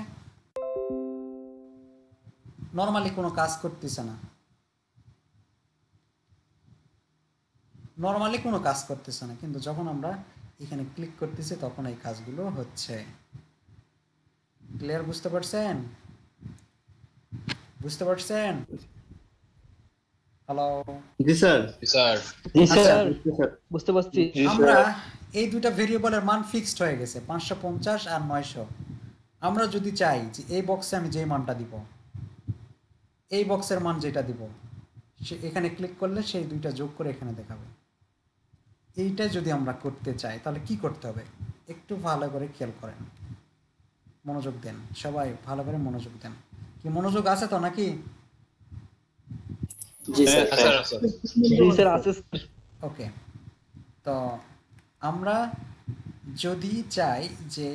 নর্মালি কোনো কাজ করতেছে না, নর্মালি কোনো কাজ করতেছে না, কিন্তু যখন আমরা এখানে ক্লিক করতেছি তখন এই কাজগুলো হচ্ছে। ক্লিয়ার? বুঝতে পারছেন? বুঝতে পারছেন? হ্যালো? জি স্যার। স্যার বুঝতে পারছি। আমরা এই দুইটা ভেরিয়েবলের মান ফিক্সড হয়ে গেছে 550 আর 900। আমরা যদি চাই যে এই বক্সে আমি যেই মানটা দিব, এই বক্সের মান যেটা দিব, সে এখানে ক্লিক করলে সেই দুইটা যোগ করে এখানে দেখাবে। এইটা যদি আমরা করতে চাই তাহলে কি করতে হবে একটু ভালো করে খেয়াল করেন, মনোযোগ দেন, সবাই ভালো করে মনোযোগ দেন। কি মনোযোগ আছে তো নাকি? জি স্যার। ওকে, তো আমরা যদি চাই যে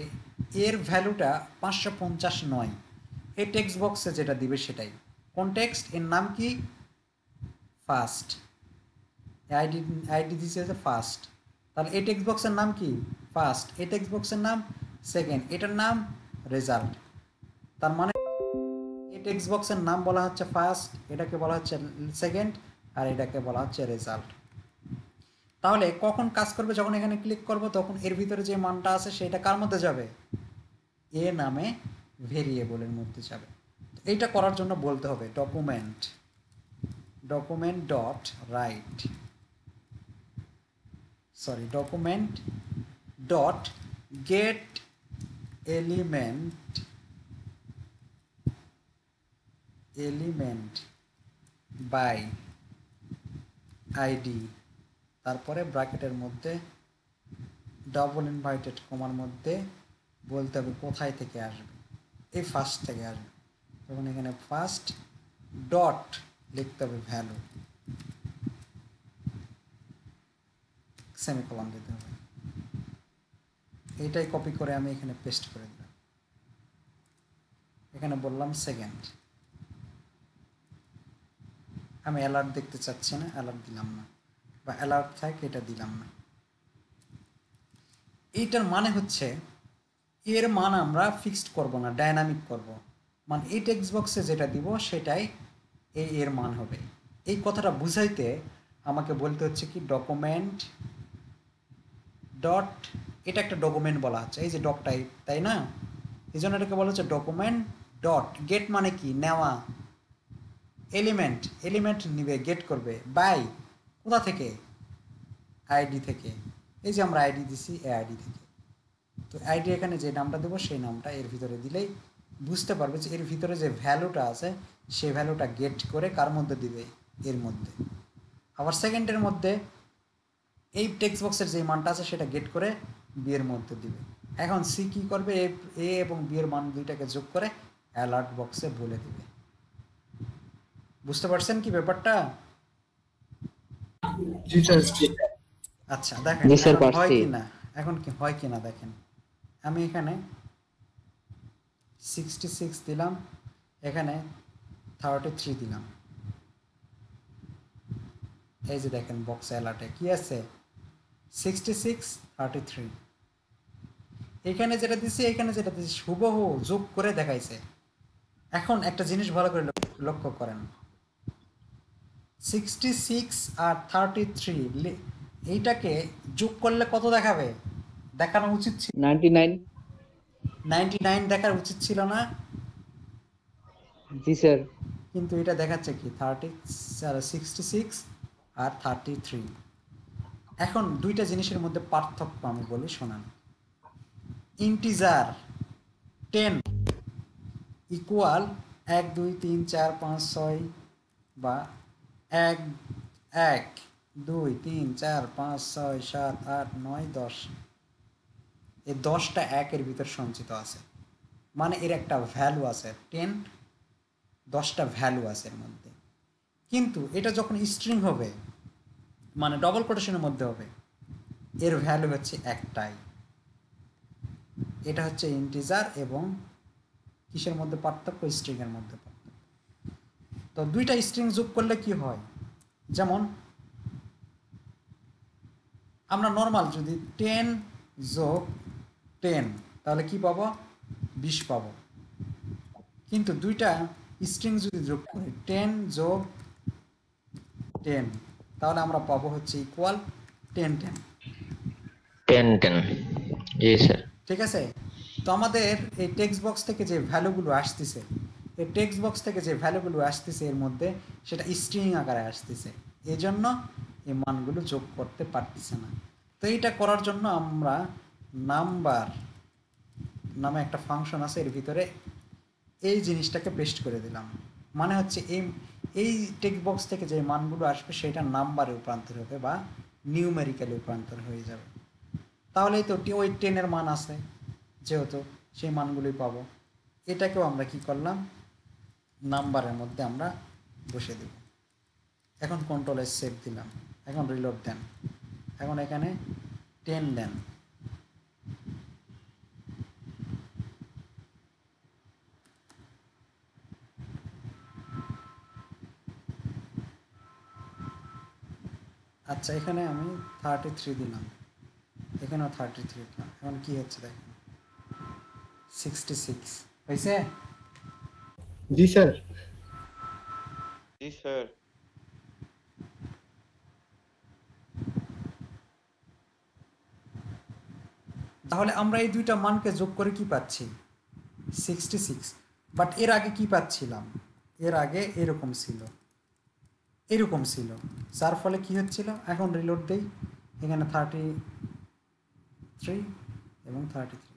এর ভ্যালুটা 550 নয়, এই টেক্সট বক্সে যেটা দিবে সেটাই। কোন টেক্সট? এর নাম কি? ফার্স্ট। আইডি দিচ্ছে যে ফার্স্ট, তাহলে এই টেক্সট বক্সের নাম কি? ফার্স্ট। এই টেক্সট বক্সের নাম সেকেন্ড, এটার নাম রেজাল্ট। তার মানে এই টেক্সট বক্সের নাম বলা হচ্ছে ফার্স্ট, এটাকে বলা হচ্ছে সেকেন্ড, আর এটাকে বলা হচ্ছে রেজাল্ট। তাহলে কখন কাজ করবে? যখন এখানে ক্লিক করব তখন এর ভিতরে যে মানটা আছে সেটা কার মধ্যে যাবে? এ নামে ভেরিয়েবলের মধ্যে যাবে। এইটা করার জন্য বলতে হবে document dot write, sorry document dot get element by ID, তারপরে ব্র্যাকেটের মধ্যে ডাবল ইনভার্টেড কমার মধ্যে বলতে হবে কোথায় থেকে আসবে, এই ফার্স্ট থেকে আসবে। তখন এখানে ফার্স্ট ডট লিখতে হবে ভ্যালু, সেমিকোলন দিতে হবে। এইটাই কপি করে আমি এখানে পেস্ট করে দিলাম। এখানে বললাম সেকেন্ড, আমি অ্যালার্ট দেখতে চাচ্ছি না, অ্যালার্ট দিলাম না, বা অ্যালার্ট থাকে এটা দিলাম না। এইটার মানে হচ্ছে এর মান আমরা ফিক্সড করব না, ডাইনামিক করব। মানে এই টেক্সট বক্সে যেটা দিব সেটাই এর মান হবে। এই কথাটা বুঝাইতে আমাকে বলতে হচ্ছে কি ডকুমেন্ট ডট, এটা একটা ডকুমেন্ট বলা হচ্ছে, এই যে ডক টাইপ, তাই না? এই জন্য এটাকে বলা হচ্ছে ডকুমেন্ট ডট গেট, মানে কি? নেওয়া। এলিমেন্ট নিবে, গেট করবে বাই কোথা থেকে? আইডি থেকে। এই যে আমরা আইডি দিছি, এই আইডি থেকে। তো আইডি এখানে যে নামটা দেবো সেই নামটা এর ভিতরে দিলেই বুঝতে পারবে যে এর ভিতরে যে ভ্যালুটা আছে সেই ভ্যালুটা গেট করে কার মধ্যে দিবে? এর মধ্যে। আবার সেকেন্ডের মধ্যে এই টেক্সট বক্সের যে মানটা আছে সেটা গেট করে বি এর মধ্যে দিবে। এখন সি কি করবে? এ এবং বি এর মান দুইটাকে যোগ করে অ্যালার্ট বক্সে বলে দিবে। বুঝতে পারছেন কি ব্যাপারটা? আচ্ছা দেখেন এখন হয় কিনা, এখন কি হয় কিনা দেখেন। আমি এখানে 66 দিলাম, এখানে 33 দিলাম। এই যে দেখেন বক্স অ্যালার্টে কি আছে? 66 33। এখানে যেটা দিছি এখানে যেটা দিছি হুবহু যোগ করে দেখাইছে। এখন একটা জিনিস ভালো করে লক্ষ্য করেন, 66 আর 33 এইটাকে যোগ করলে কত দেখাবে? দেখানো উচিত ছিল 99 দেখার উচিত ছিল না? জি স্যার। কিন্তু এটা দেখাচ্ছে কি 66 আর 33। এখন দুইটা জিনিসের মধ্যে পার্থক্য আমি বলি, শোনান। ইন্টিজার 10 ইকুয়াল 1 2 3 4 5 6 বা 1 1 2 3 4 5 6 7 8 9 10, এই 10টা একের ভিতর সঞ্চিত আছে, মানে এর একটা ভ্যালু আছে 10, 10টা ভ্যালু আছে এর মধ্যে। কিন্তু এটা যখন স্ট্রিং হবে, মানে ডবল কোটেশনের মধ্যে হবে, এর ভ্যালু হচ্ছে একটাই। এটা হচ্ছে ইন্টিজার এবং কিসের মধ্যে পার্থক্য? স্ট্রিং এর মধ্যে পার্থক্য। তো দুইটা স্ট্রিং যোগ করলে কি হয়, যেমন আমরা নর্মাল যদি 10 যোগ 10 তাহলে কি পাবো? 20 পাবো। কিন্তু দুইটা স্ট্রিং যদি যোগ করি 10 যোগ 10 তাহলে আমরা পাবো হচ্ছে ইকুয়াল 10 10। 10 10, জি স্যার। ঠিক আছে? তো আমাদের এই টেক্সট বক্স থেকে যে ভ্যালুগুলো আসতেছে, এই টেক্সট বক্স থেকে যে ভ্যালুগুলো আসতেছে এর মধ্যে সেটা স্ট্রিং আকারে আসতেছে, এই জন্য এই মানগুলো যোগ করতে পারতেছে না। তো এইটা করার জন্য আমরা নাম্বার নামে একটা ফাংশন আছে, এর ভিতরে এই জিনিসটাকে পেস্ট করে দিলাম। মানে হচ্ছে এই টেক্সট বক্স থেকে যে মানগুলো আসবে সেটা নাম্বারে রূপান্তর হবে বা নিউমেরিক্যালি রূপান্তর হয়ে যাবে। তাহলেই তো ওই 10-এর মান আছে, যেহেতু সেই মানগুলোই পাবো। এটাকেও আমরা কি করলাম? নাম্বারের মধ্যে আমরা বসে দেব। এখন কন্ট্রোলে সেভ দিলাম, এখন রিলোড দেন, এখন এখানে 10 দেন। আচ্ছা, এখানে আমি 33 দিলাম, এখানেও 33 দিলাম। এখন কি হচ্ছে দেখেন, 66 হয়েছে। জি স্যার। জি স্যার। তাহলে আমরা এই দুইটা মানকে যোগ করে কি পাচ্ছি? 66। বাট এর আগে কি পাচ্ছিলাম? এর আগে এরকম ছিল, এরকম ছিল, যার ফলে কি হচ্ছিল? এখন রিলোড দেই, এখানে 33 এবং 33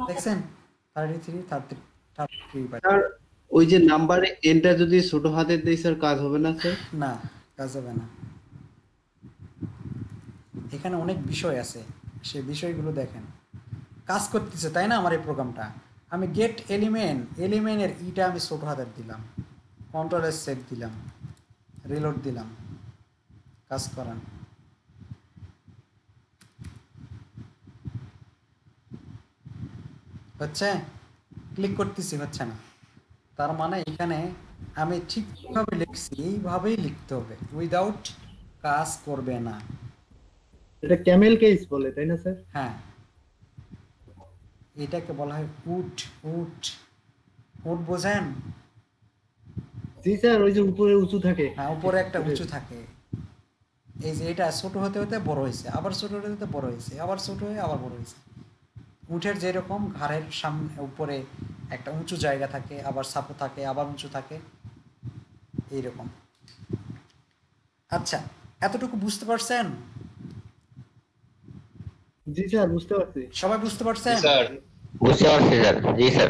দেখছেন, 33 33 স্যার ওই যে নাম্বারে এনটা যদি ছোট হাতের দেই স্যার, কাজ হবে না স্যার? না, কাজ হবে না। এখানে অনেক বিষয় আছে, সেই বিষয়গুলো দেখেন। কাজ করতেছে তাই না আমার এই প্রোগ্রামটা? আমি গেট এলিমেন্টের ইটা আমি ছোট হাতের দিলাম, কন্ট্রোলের সেভ দিলাম, রিলোড দিলাম, কাজ করান। হচ্ছে? ক্লিক করতেছি, হচ্ছে না। তার মানে এখানে আমি ঠিকভাবে লিখছি, এইভাবেই লিখতে হবে, উইদাউট কাজ করবে না। এটা ক্যামেল কেস বলে তাই না স্যার? হ্যাঁ, এটাকে বলা হয় উট। উট উট বোঝেন? জি স্যার, ওই যে উপরে উঁচু থাকে। হ্যাঁ, উপরে একটা উঁচু থাকে। এই যে এটা ছোট হতে হতে বড় হয়েছে, আবার ছোট হতে হতে বড় হয়েছে, আবার ছোট হয়ে আবার বড় হয়েছে। উটের যেরকম ঘাড়ের সামনে উপরে একটা উঁচু জায়গা থাকে, আবার সাপো থাকে, আবার উঁচু থাকে, এইরকম। আচ্ছা, এতটুকু বুঝতে পারছেন? জি স্যার, বুঝতে পারছি। সবাই বুঝতে পারছেন? বুঝতে পারছি স্যার। জি স্যার।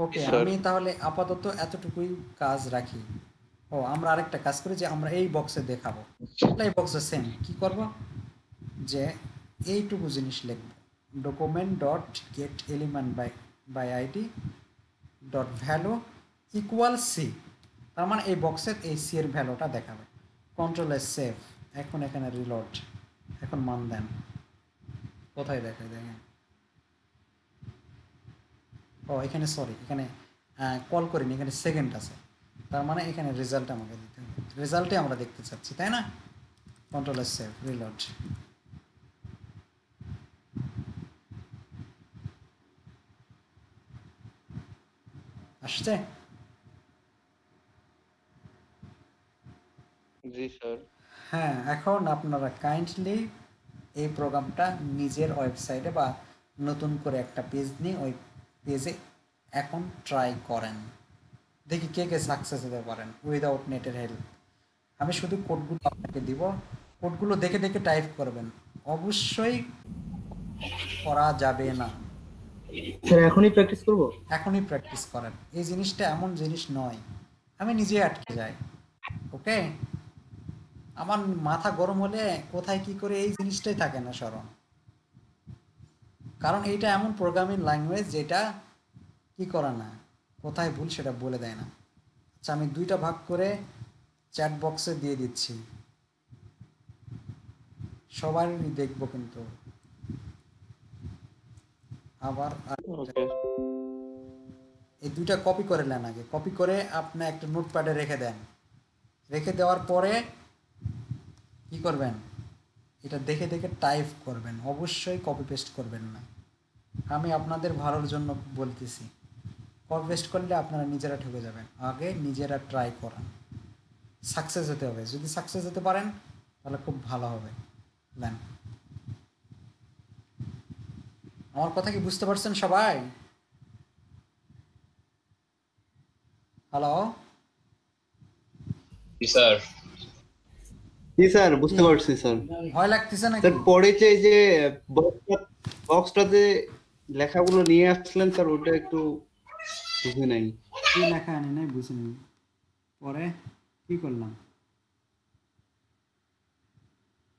ওকে, আমি তাহলে আপাতত এতটুকুই কাজ রাখি। ও, আমরা আরেকটা কাজ করি যে আমরা এই বক্সে দেখাবো। এই বক্সে সেম কি করব, যে এইটুকু জিনিস লিখব, document dot get element by ID dot value equal C. তার মানে এই বক্সের এই সি এর ভ্যালুটা দেখাবে। কন্ট্রোল এস সেভ, এখন এখানে রিলোড, এখন মান দেন, কোথায় দেখায় দেখেন। ও, এখানে সরি, এখানে কল করিনি, এখানে সেকেন্ড আছে। তার মানে এখানে রেজাল্ট আমাকে দিতে হবে, রেজাল্টে আমরা দেখতে চাচ্ছি তাই না? Control S save, reload. আসছে? জি স্যার। হ্যাঁ, এখন আপনারা কাইন্ডলি এই প্রোগ্রামটা নিজের ওয়েবসাইটে বা নতুন করে একটা পেজ নিয়ে ওই পেজে এখন ট্রাই করেন, দেখি কে কে সাকসেস হতে পারেন উইদাউট নেটের হেল্প। আমি শুধু কোডগুলো আপনাকে দিব, কোডগুলো দেখে দেখে টাইপ করবেন, অবশ্যই করা যাবে না। স্যার এখনই প্র্যাকটিস করব? এখনই প্র্যাকটিস করেন, এই জিনিসটা এমন জিনিস নয়, আমি নিজে আটকে যাই। ওকে, আমার মাথা গরম হলে কোথায় কি করে এই জিনিসটাই থাকে না স্মরণ। কারণ এইটা এমন প্রোগ্রামিং ল্যাঙ্গুয়েজ যেটা কি করে না, কোথায় ভুল সেটা বলে দেয় না। আচ্ছা, আমি দুইটা ভাগ করে চ্যাট বক্সে দিয়ে দিচ্ছি, সবারই দেখবো কিন্তু। আবার ওকে এই দুইটা কপি করে নেন, আগে কপি করে আপনি একটা নোটপ্যাডে রেখে দেন। রেখে দেওয়ার পরে কি করবেন, এটা দেখে দেখে টাইপ করবেন, অবশ্যই কপি পেস্ট করবেন না। আমি আপনাদের ভালোর জন্য বলতেছি, কপি পেস্ট করলে আপনারা নিজেরা ঠকে যাবেন। আগে নিজেরা ট্রাই করেন, সাকসেস হতে হবে। যদি সাকসেস হতে পারেন তাহলে খুব ভালো হবে। নেন, আমার কথা কি বুঝতে পারছেন সবাই? হ্যালো, জি স্যার। জি স্যার, বুঝতে পারছি স্যার। ভয় লাগতেছে নাকি? স্যার পরে যে বক্সটাতে লেখাগুলো নিয়ে আসলেন স্যার, ওটা একটু বুঝে নাই। কি লেখা আনি নাই বুঝিনি, পরে কি করলাম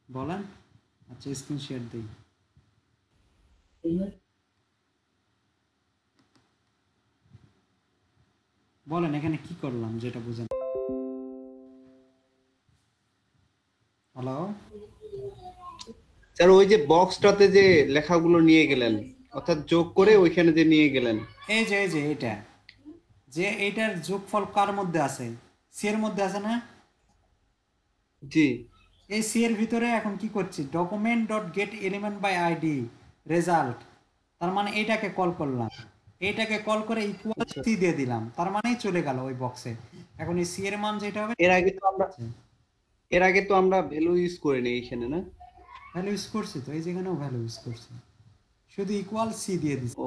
বলেন। আচ্ছা, স্ক্রিন শেয়ার দিই। বলেন এখানে কি করলাম যেটা বুঝেন। হ্যালো, স্যার ওই যে বক্সটাতে যে লেখাগুলো নিয়ে গেলেন, অর্থাৎ যোগ করে ওইখানে যে নিয়ে গেলেন, এই যে এটা যে এইটার যোগফল কার মধ্যে আছে? সি এর মধ্যে আছে না? জি এই সি এর ভিতরে এখন কি করছি, document dot get element by ID result, তার মানে এইটাকে কল করলাম, এইটাকে কল করে ইকুয়াল সি দিয়ে দিলাম, তার মানেই চলে গেল ওই বক্সে। এখন এই সি এর মান যেটা হবে, এর আগে তো আমরা ভ্যালু ইউজ করিনি এইখানে, না? ভ্যালু ইউজ করছি তো, এই যেখানেও ভ্যালু ইউজ করছি, শুধু ইকুয়াল সি দিয়ে দিচ্ছি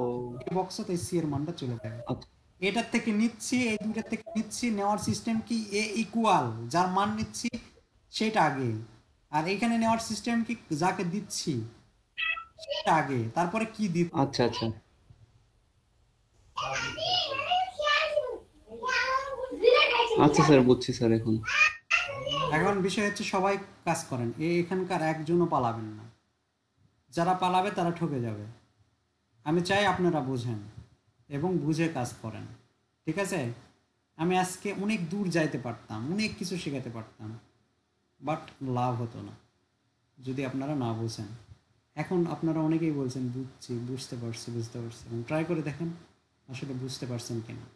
এই বক্সে, তো সি এর মানটা চলে যাবে। এটার থেকে নিচ্ছি, এই দুইটার থেকে নিচ্ছি, নেওয়ার সিস্টেম কি এ ইকুয়াল, যার মান নিচ্ছি সেটা আগে, আর এখানে নেওয়ার সিস্টেম কি যাকে দিচ্ছি সেটা আগে, তারপরে কি দিব। আচ্ছা আচ্ছা আচ্ছা স্যার, বুঝছি স্যার। এখন বিষয় হচ্ছে সবাই কাজ করেন, এখানকার একজনও পালাবেন না, যারা পালাবে তারা ঠকে যাবে। আমি চাই আপনারা বুঝেন এবং বুঝে কাজ করেন, ঠিক আছে? আমি আজকে অনেক দূর যাইতে পারতাম, অনেক কিছু শেখাতে পারতাম, বাট লাভ হতো না যদি আপনারা না বুঝেন। এখন আপনারা অনেকেই বলছেন বুঝছি, বুঝতে পারছি, এবং ট্রাই করে দেখেন আসলে বুঝতে পারছেন কিনা।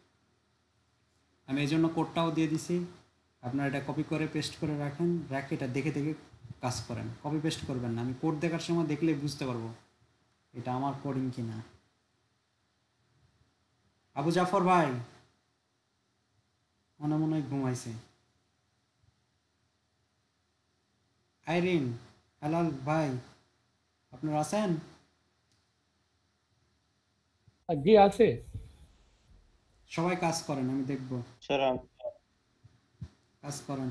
আমি এই জন্য কোডটাও দিয়ে দিছি, আপনারা এটা কপি করে পেস্ট করে রাখেন, রেখে এটা দেখে দেখে কাজ করেন, কপি পেস্ট করবেন না। আমি কোড দেখার সময় দেখলে বুঝতে পারবো এটা আমার কোডিং কিনা। আবু জাফর ভাই মনে হয় ঘুমাইছে। আইরিন, হেলাল ভাই, আপনারা আছেন? জি আছে। সবাই কাজ করেন, আমি দেখবো স্যার কাজ করেন।